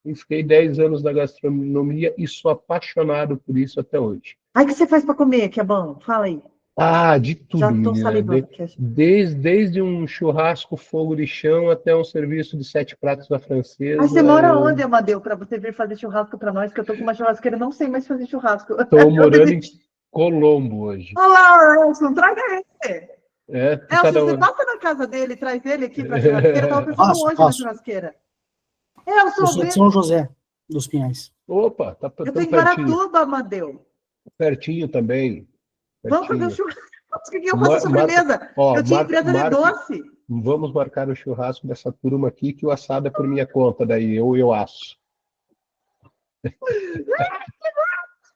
E fiquei 10 anos na gastronomia e sou apaixonado por isso até hoje. Aí, o que você faz para comer, que é bom? Fala aí. De tudo, Já tô menina. salivando. Desde um churrasco, fogo de chão, até um serviço de 7 pratos da francesa. Aí você mora onde, Amadeu, para você vir fazer churrasco para nós? Que eu tô com uma churrasqueira, não sei mais fazer churrasco. Estou morando em Colombo hoje. Olá, Elson, traga ele. Elson, Cada você passa na casa dele, traz ele aqui para a churrasqueira. Tava pensando hoje na churrasqueira. Elson, Eu sou de São José dos Pinhais. Opa, tá eu tô em pertinho. Guaratuba, Amadeu. Pertinho também. Vamos fazer o churrasco. Que eu faço sobremesa. Eu tinha empresa de doce. Vamos marcar o churrasco dessa turma aqui, que o assado é por minha conta, daí eu asso.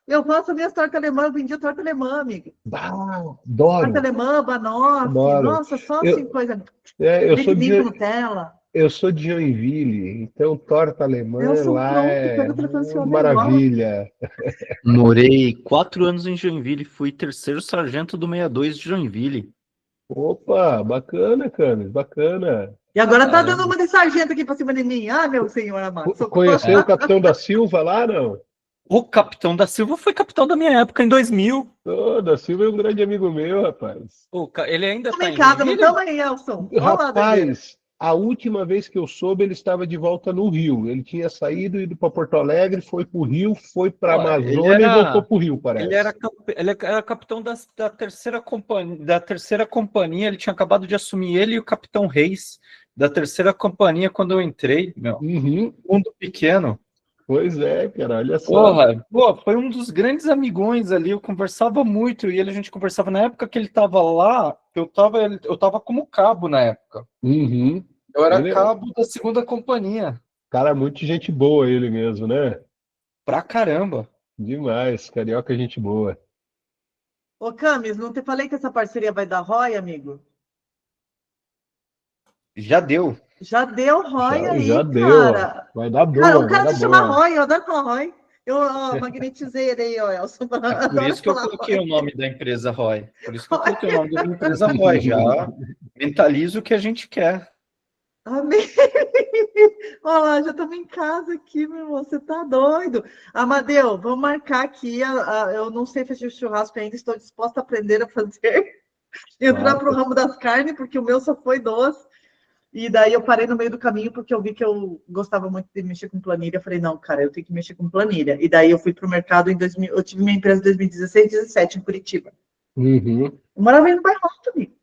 Eu faço minhas tortas alemãs, vendi torta alemã, amigo. Adoro. Torta alemã, banoffee. Nossa, só assim, coisa. Eu sou de Joinville, então torta alemã lá é maravilha. Morei 4 anos em Joinville, fui 3º sargento do 62 de Joinville. Opa, bacana, Camis, bacana. E agora tá dando uma de sargento aqui pra cima de mim. Ah, meu senhor amado. Conheceu o Capitão da Silva lá, não? O Capitão da Silva foi capitão da minha época, em 2000. Da Silva é um grande amigo meu, rapaz. Ele ainda tá em casa, não Joinville? tamo aí, Elson. Rapaz, A última vez que eu soube, ele estava de volta no Rio. Ele tinha saído, ido para Porto Alegre, foi para o Rio, foi para a Ó, Amazônia e voltou para o Rio, ele era, parece. ele era capitão da terceira companhia, ele tinha acabado de assumir, ele e o capitão Reis, da terceira companhia, quando eu entrei, meu, Uhum. mundo pequeno. Pois é, cara, olha só. Porra, pô, foi um dos grandes amigões ali, eu conversava muito, e a gente conversava na época que ele estava lá, eu tava como cabo na época. Uhum. Eu era Ele é cabo da segunda companhia. cara, muito gente boa ele mesmo, né? Pra caramba. Demais, carioca, é gente boa. Ô, Camis, não te falei que essa parceria vai dar ROI, amigo? Já deu. Já deu ROI Já aí, deu, ó. cara. Vai dar Cara, o boa, vai cara dar se chama boa. ROI, eu adoro falar ROI. Eu ó, magnetizei ele aí, ó, Elson. É por Adoro isso que eu falar coloquei ROI. o nome da empresa ROI. Por isso que eu coloquei o nome da minha empresa ROI. Já mentalizo o que a gente quer. Amém. Olha lá, já estamos em casa aqui, meu irmão. Você tá doido. Amadeu, vamos marcar aqui. Eu não sei fazer churrasco ainda, estou disposta a aprender a fazer. Entrar para o Marca. ramo das carnes, porque o meu só foi doce. E daí eu parei no meio do caminho, porque eu vi que eu gostava muito de mexer com planilha. Eu falei, não, cara, eu tenho que mexer com planilha. E daí eu fui para o mercado em 2000. Eu tive minha empresa em 2016, 2017, em Curitiba. Uhum. Eu morava aí no bairro Alto, amigo.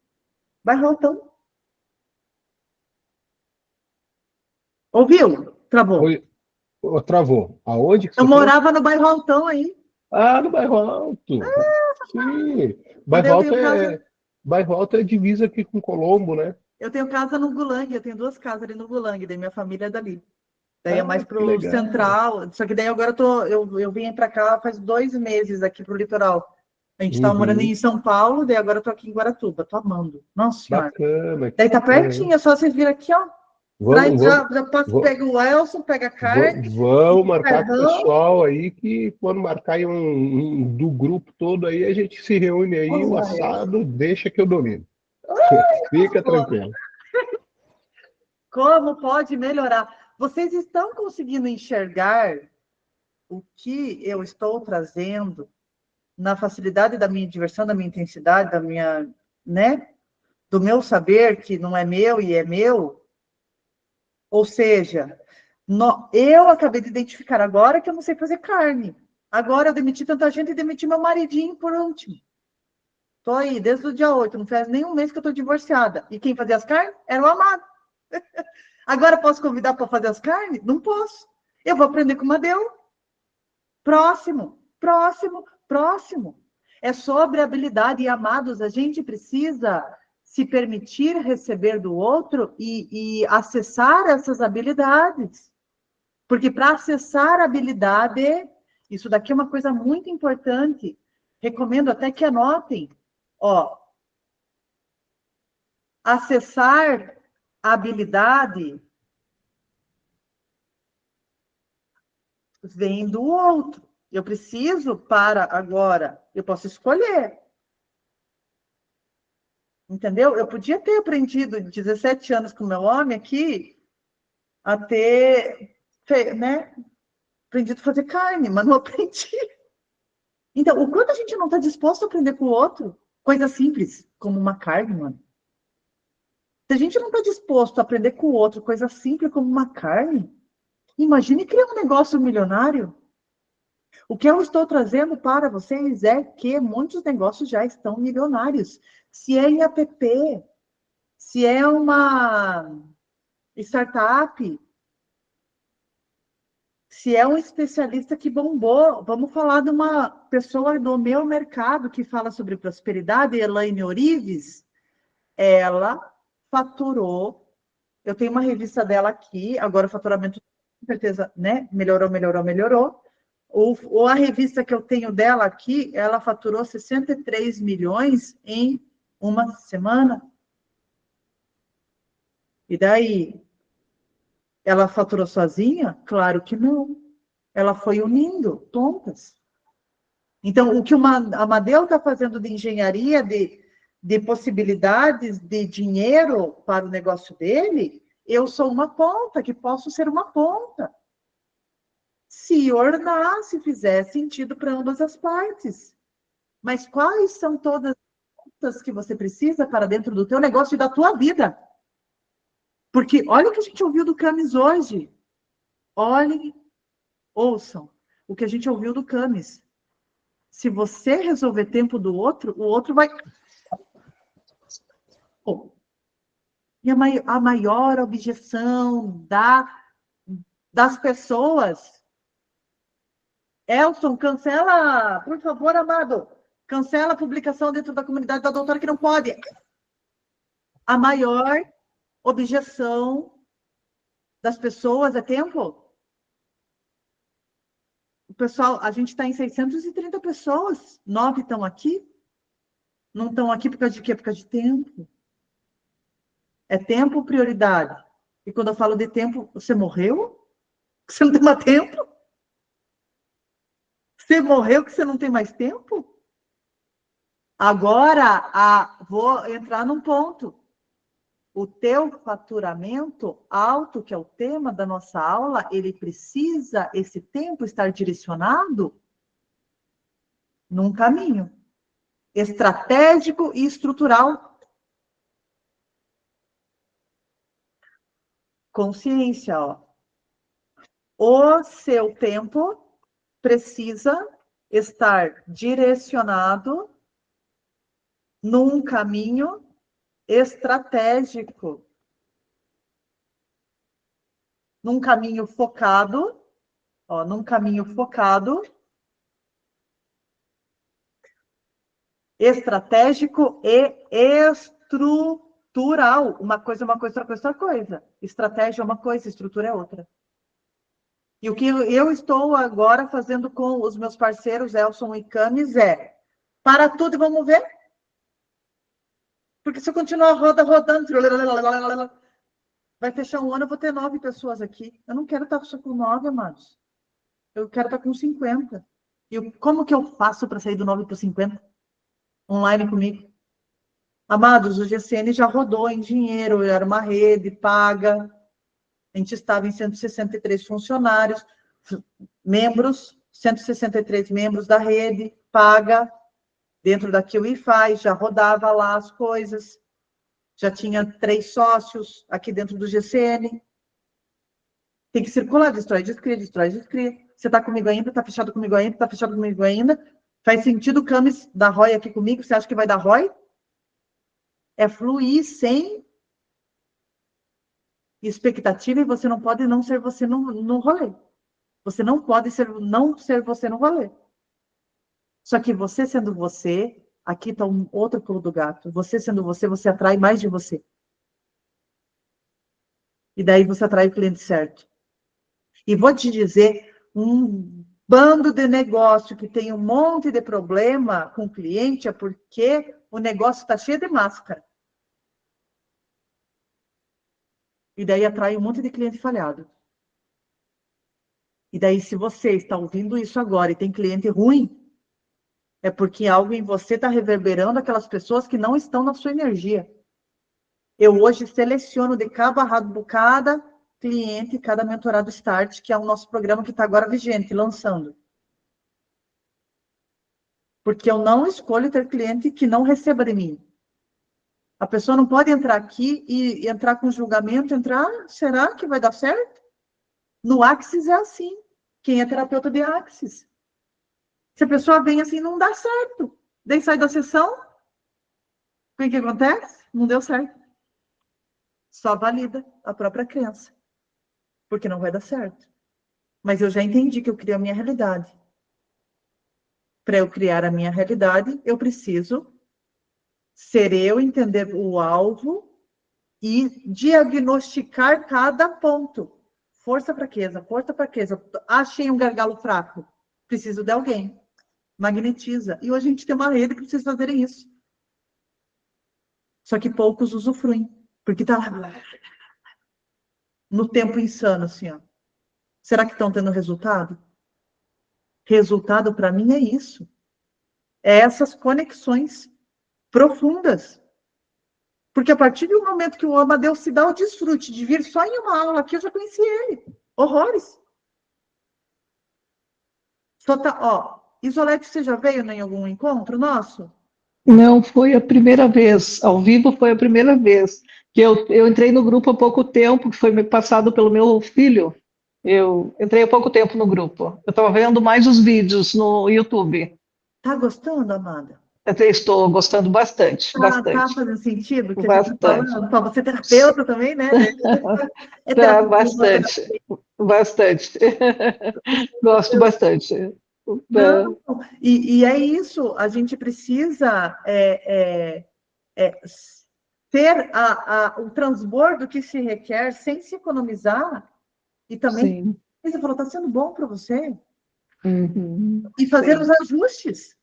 Bairro Altão. Ouviu? Travou. Oi, ô, travou. Aonde que Eu você falou? morava no bairro Altão aí. Ah, no Bairro Alto. Sim. Mas Bairro eu Alto tenho casa. é, Bairro Alto é divisa aqui com Colombo, né? Eu tenho casa no Gulang, eu tenho 2 casas ali no Gulang, daí minha família é dali. Daí é Ah, mais que pro legal. central. Só que daí agora eu vim para cá faz 2 meses aqui pro litoral. A gente estava morando Uhum. em São Paulo, daí agora eu tô aqui em Guaratuba, tô amando. Nossa senhora. Bacana, que Daí tá bacana, hein? pertinho, é só vocês virem aqui, ó. Vamos, vamos, Já passa, vamos, pega o Elson, pega a carne, vamos marcar com o carvão. pessoal aí que quando marcar aí do grupo todo aí, a gente se reúne aí, o Olha, assado deixa que eu domino. Fica tranquilo. como pode melhorar? Vocês estão conseguindo enxergar o que eu estou trazendo na facilidade da minha diversão, da minha intensidade, da minha, né, do meu saber que não é meu e é meu? Ou seja, eu acabei de identificar agora que eu não sei fazer carne. Agora eu demiti tanta gente e demiti meu maridinho por último. Estou aí desde o dia 8, não faz nem um mês que eu estou divorciada. E quem fazia as carnes era o amado. Agora posso convidar para fazer as carnes? Não posso. Eu vou aprender com o Madeu. Próximo, próximo, próximo. É sobre habilidade. E, amados, a gente precisa se permitir receber do outro e acessar essas habilidades. Porque para acessar a habilidade, isso daqui é uma coisa muito importante. Recomendo até que anotem. Ó, acessar a habilidade vem do outro. Eu preciso para agora. Eu posso escolher. Entendeu? Eu podia ter aprendido 17 anos com meu homem aqui a ter, né, aprendido a fazer carne, mas não aprendi. Então, o quanto a gente não está disposto a aprender com o outro? Coisa simples, como uma carne, mano. Se a gente não está disposto a aprender com o outro, coisa simples como uma carne, imagine criar um negócio milionário. O que eu estou trazendo para vocês é que muitos negócios já estão milionários. Se é em app, se é uma startup, se é um especialista que bombou, vamos falar de uma pessoa do meu mercado que fala sobre prosperidade, Elaine Orives, ela faturou, eu tenho uma revista dela aqui, agora o faturamento, com certeza, né, melhorou. Ou a revista que eu tenho dela aqui, ela faturou 63 milhões em uma semana. E daí? Ela faturou sozinha? Claro que não. Ela foi unindo pontas. Então, o que o Amadeu está fazendo de engenharia, de possibilidades de dinheiro para o negócio dele, eu sou uma ponta, que posso ser uma ponta. Se ornar, se fizer sentido para ambas as partes. Mas quais são todas as pontas que você precisa para dentro do teu negócio e da tua vida? Porque olha o que a gente ouviu do Camis hoje. Olhem, ouçam o que a gente ouviu do Camis. Se você resolver tempo do outro, o outro vai... Oh. E a maior objeção das pessoas... Elson, cancela, por favor, amado. Cancela a publicação dentro da comunidade da doutora que não pode. A maior objeção das pessoas é tempo. O pessoal, a gente está em 630 pessoas. 9 estão aqui. Não estão aqui por causa de quê? Por causa de tempo. É tempo prioridade. E quando eu falo de tempo, você morreu? Você não tem mais tempo? Você morreu que você não tem mais tempo? Agora, vou entrar num ponto. O teu faturamento alto, que é o tema da nossa aula, ele precisa, esse tempo, estar direcionado num caminho estratégico e estrutural. Consciência, ó. O seu tempo precisa estar direcionado num caminho estratégico, num caminho focado, ó, num caminho focado, estratégico e estrutural. Uma coisa, outra coisa. Estratégia é uma coisa, estrutura é outra. E o que eu estou agora fazendo com os meus parceiros, Elson e Camis, é para tudo e vamos ver. Porque se eu continuar rodando, vai fechar um ano, eu vou ter 9 pessoas aqui. Eu não quero estar só com 9, amados. Eu quero estar com 50. E como que eu faço para sair do 9 para 50? Online comigo. Amados, o GCN já rodou em dinheiro, era uma rede paga. A gente estava em 163 funcionários, membros, 163 membros da rede, paga, dentro da QIFI, já rodava lá as coisas, já tinha 3 sócios aqui dentro do GCN. Tem que circular, destrói, descria. Você está comigo ainda? Está fechado comigo ainda? Está fechado comigo ainda? Faz sentido o Camis da ROI aqui comigo? Você acha que vai dar ROI? É fluir sem expectativa e você não pode não ser você no rolê. Você não pode não ser você no rolê. Só que você sendo você, aqui está um outro pulo do gato. Você sendo você, você atrai mais de você. E daí você atrai o cliente certo. E vou te dizer, um bando de negócio que tem um monte de problema com o cliente é porque o negócio está cheio de máscara. E daí atrai um monte de cliente falhado. E daí, se você está ouvindo isso agora e tem cliente ruim, é porque algo em você está reverberando aquelas pessoas que não estão na sua energia. Eu hoje seleciono de cada cliente, cada mentorado Start, que é o nosso programa que está agora vigente, lançando. Porque eu não escolho ter cliente que não receba de mim. A pessoa não pode entrar aqui e entrar com julgamento, será que vai dar certo? No Axis é assim. Quem é terapeuta de Axis? Se a pessoa vem assim, não dá certo. Daí sai da sessão, o que acontece? Não deu certo. Só valida a própria crença. Porque não vai dar certo. Mas eu já entendi que eu crio a minha realidade. Para eu criar a minha realidade, eu preciso ser eu, entender o alvo e diagnosticar cada ponto. Força, fraqueza. Achei um gargalo fraco. Preciso de alguém. Magnetiza. E hoje a gente tem uma rede que precisa fazer isso. Só que poucos usufruem. Porque tá lá no tempo insano, assim, ó. Será que estão tendo resultado? Resultado, para mim, é isso. É essas conexões profundas. Porque a partir do momento que o Amadeus se dá o desfrute de vir só em uma aula aqui, eu já conheci ele. Horrores. Só tá, ó, Isolete, você já veio em algum encontro nosso? Não foi a primeira vez, ao vivo foi a primeira vez, que eu entrei no grupo há pouco tempo, que foi me passado pelo meu filho. Eu entrei há pouco tempo no grupo. Eu estava vendo mais os vídeos no YouTube. Tá gostando, Amada? Eu estou gostando bastante, Tá bastante, fazendo sentido o que a gente está bastante. falando? Pô, você é terapeuta também, né? É Tá, terapeuta. bastante, bastante. Gosto bastante. Não, e é isso, a gente precisa ter o transbordo que se requer sem se economizar e também, Sim. você falou, está sendo bom para você, Uhum. e fazer Sim, os ajustes.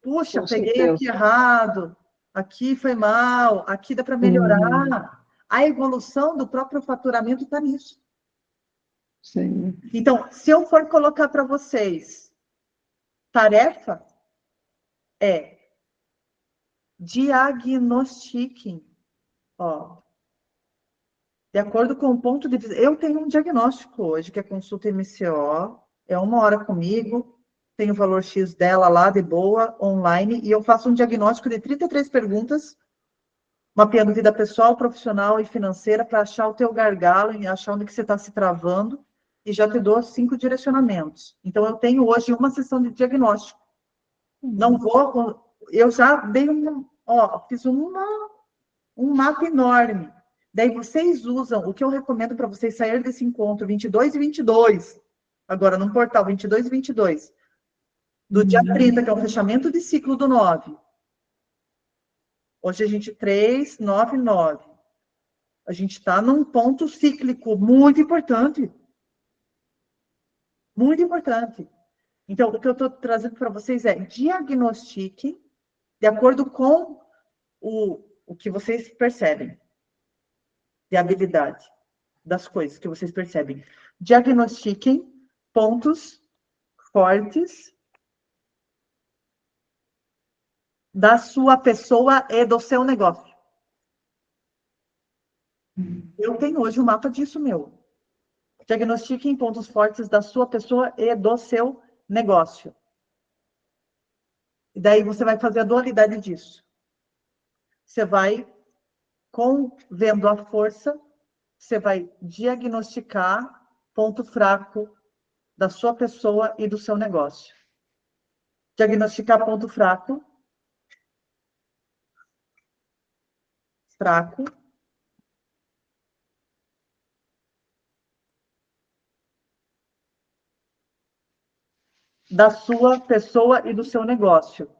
Puxa, com peguei aqui certeza. errado, aqui foi mal, aqui dá para Uhum. melhorar. A evolução do próprio faturamento está nisso. Sim. Então, se eu for colocar para vocês, tarefa é diagnostiquem. Ó, de acordo com o ponto de vista. Eu tenho um diagnóstico hoje, que é consulta MCO, é 1 hora comigo, tem o valor X dela lá, de boa, online, e eu faço um diagnóstico de 33 perguntas, mapeando vida pessoal, profissional e financeira, para achar o teu gargalo, e achar onde que você está se travando, e já te dou 5 direcionamentos. Então, eu tenho hoje uma sessão de diagnóstico. Não vou... Eu já dei fiz um mapa enorme. Daí vocês usam, o que eu recomendo para vocês sair desse encontro 22 e 22, agora no portal 22 e 22, do dia 30, que é o fechamento de ciclo do 9. Hoje a gente 3, 9, 9. A gente está num ponto cíclico muito importante. Muito importante. Então, o que eu estou trazendo para vocês é diagnostique de acordo com o que vocês percebem de habilidade das coisas que vocês percebem. Diagnostiquem pontos fortes da sua pessoa e do seu negócio. Eu tenho hoje um mapa disso meu. Diagnostiquem pontos fortes da sua pessoa e do seu negócio. E daí você vai fazer a dualidade disso. Você vai, vendo a força, você vai diagnosticar ponto fraco da sua pessoa e do seu negócio. Diagnosticar ponto fraco da sua pessoa e do seu negócio.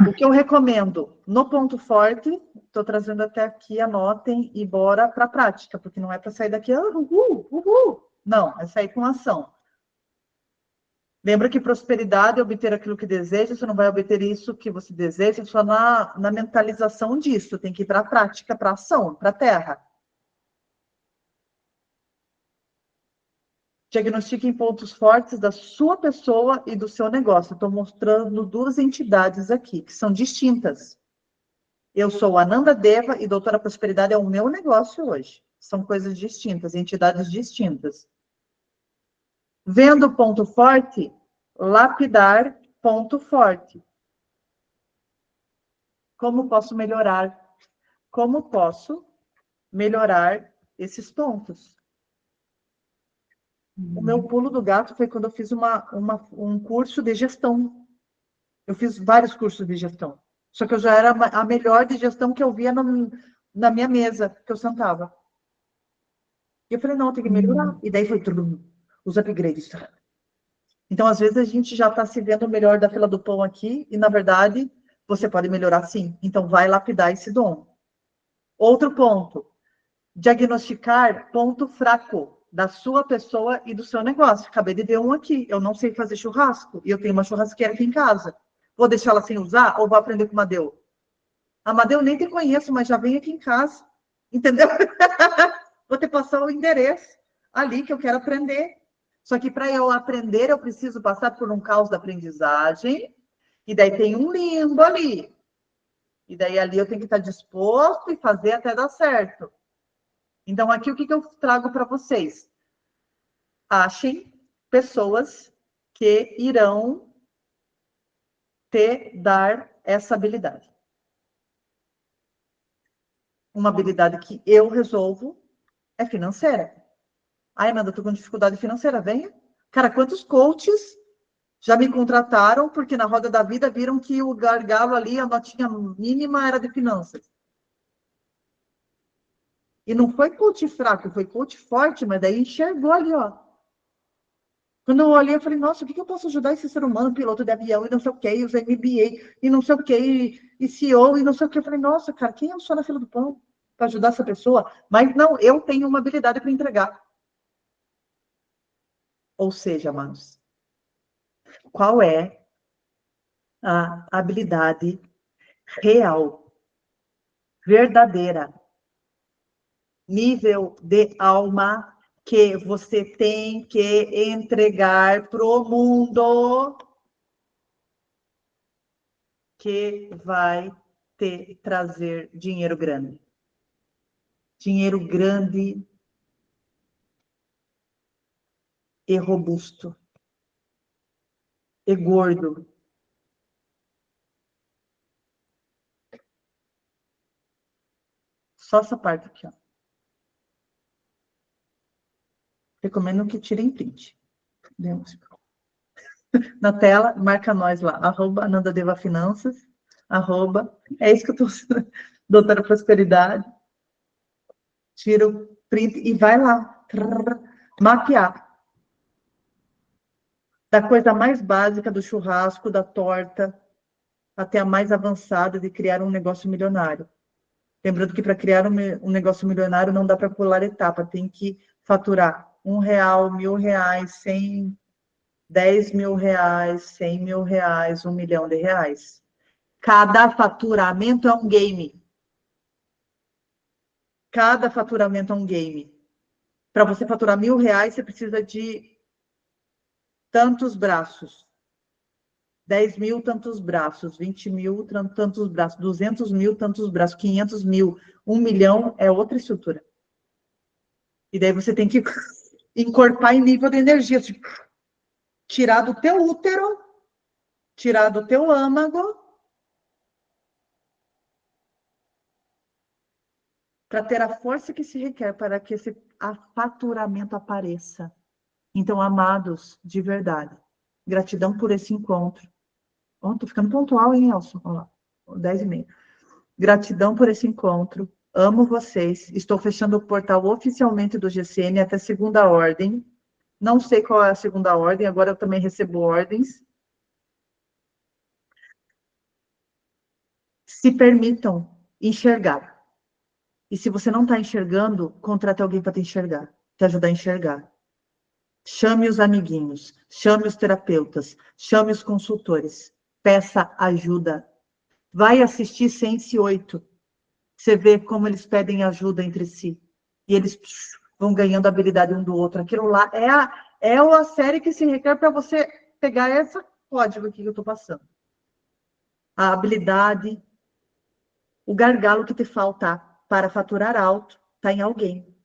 O que eu recomendo no ponto forte, estou trazendo até aqui, anotem e bora para a prática, porque não é para sair daqui, uhul. Não, é sair com ação. Lembra que prosperidade é obter aquilo que deseja, você não vai obter isso que você deseja só na mentalização disso, tem que ir para a prática, para a ação, para a terra. Diagnostiquem pontos fortes da sua pessoa e do seu negócio. Estou mostrando 2 entidades aqui, que são distintas. Eu sou Ananda Deva e Doutora Prosperidade é o meu negócio hoje. São coisas distintas, entidades distintas. Vendo ponto forte, lapidar ponto forte. Como posso melhorar? Como posso melhorar esses pontos? O meu pulo do gato foi quando eu fiz um curso de gestão. Eu fiz vários cursos de gestão. Só que eu já era a melhor de gestão que eu via na minha mesa, que eu sentava. E eu falei, não, tem que melhorar. E daí foi tudo, os upgrades. Então, às vezes, a gente já está se vendo o melhor da fila do pão aqui, e, na verdade, você pode melhorar sim. Então, vai lapidar esse dom. Outro ponto, diagnosticar ponto fraco da sua pessoa e do seu negócio. Acabei de ver um aqui. Eu não sei fazer churrasco, e eu tenho uma churrasqueira aqui em casa. Vou deixar ela sem usar ou vou aprender com o Amadeu? Amadeu, nem te conheço, mas já vem aqui em casa. Entendeu? Vou te passar o endereço ali que eu quero aprender. Só que para eu aprender, eu preciso passar por um caos da aprendizagem. E daí tem um limbo ali. E daí ali eu tenho que estar disposto e fazer até dar certo. Então, aqui o que eu trago para vocês? Achem pessoas que irão dar essa habilidade. uma habilidade que eu resolvo é financeira. Ai, Nanda, eu tô com dificuldade financeira, venha. Cara, quantos coaches já me contrataram porque na roda da vida viram que o gargalo ali, a notinha mínima era de finanças. E não foi coach fraco, foi coach forte, mas daí enxergou ali, ó. Quando eu olhei, eu falei, nossa, o que eu posso ajudar esse ser humano, piloto de avião, e não sei o quê, e os MBA, e não sei o quê, e CEO, e não sei o quê. Eu falei, nossa, cara, quem eu sou na fila do pão para ajudar essa pessoa? Mas não, eu tenho uma habilidade para entregar. Ou seja, amados, qual é a habilidade real, verdadeira, nível de alma que você tem que entregar pro mundo que vai te trazer dinheiro grande. Dinheiro grande e robusto. E gordo. Só essa parte aqui, ó. Recomendo que tirem print. Na tela, marca nós lá, @AnandaDevaFinanças, é isso que eu tô doutora Prosperidade. Tira o print e vai lá, mapear. Da coisa mais básica do churrasco, da torta, até a mais avançada de criar um negócio milionário. Lembrando que para criar um negócio milionário não dá para pular etapa, tem que faturar R$1, R$1.000, 100, R$10.000, R$100.000, R$1.000.000. Cada faturamento é um game. Cada faturamento é um game. Para você faturar R$1.000, você precisa de tantos braços. 10.000, tantos braços. 20.000, tantos braços. 200.000, tantos braços. 500.000. 1 milhão é outra estrutura. E daí você tem que encorpar em nível de energia. Tipo, tirar do teu útero, tirar do teu âmago, para ter a força que se requer para que esse faturamento apareça. Então, amados, de verdade, gratidão por esse encontro. Oh, tô ficando pontual, hein, Elson? Olha lá, 10h30. Gratidão por esse encontro. Amo vocês. Estou fechando o portal oficialmente do GCN até segunda ordem. Não sei qual é a segunda ordem, agora eu também recebo ordens. Se permitam enxergar. E se você não está enxergando, contrate alguém para te enxergar, te ajudar a enxergar. Chame os amiguinhos, chame os terapeutas, chame os consultores. Peça ajuda. Vai assistir Sense 8. Você vê como eles pedem ajuda entre si. E eles vão ganhando habilidade um do outro. Aquilo lá é a série que se requer para você pegar esse código aqui que eu estou passando. A habilidade, o gargalo que te falta para faturar alto, está em alguém.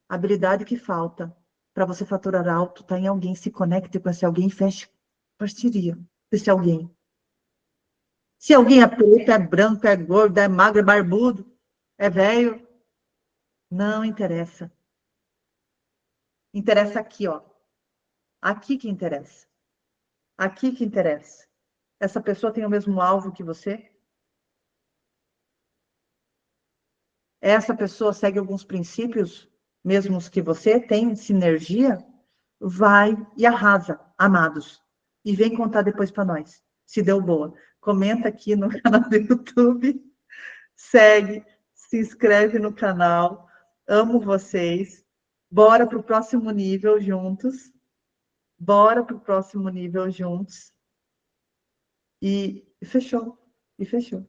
A habilidade que falta para você faturar alto está em alguém. Se conecte com esse alguém e feche parceria com esse alguém. Se alguém é preto, é branco, é gordo, é magro, é barbudo, é velho, não interessa. Interessa aqui, ó. Aqui que interessa. Aqui que interessa. Essa pessoa tem o mesmo alvo que você? Essa pessoa segue alguns princípios mesmos que você? Tem sinergia? Vai e arrasa, amados. E vem contar depois para nós, se deu boa. Comenta aqui no canal do YouTube, segue, se inscreve no canal. Amo vocês. Bora para o próximo nível juntos. Bora para o próximo nível juntos. E fechou. E fechou.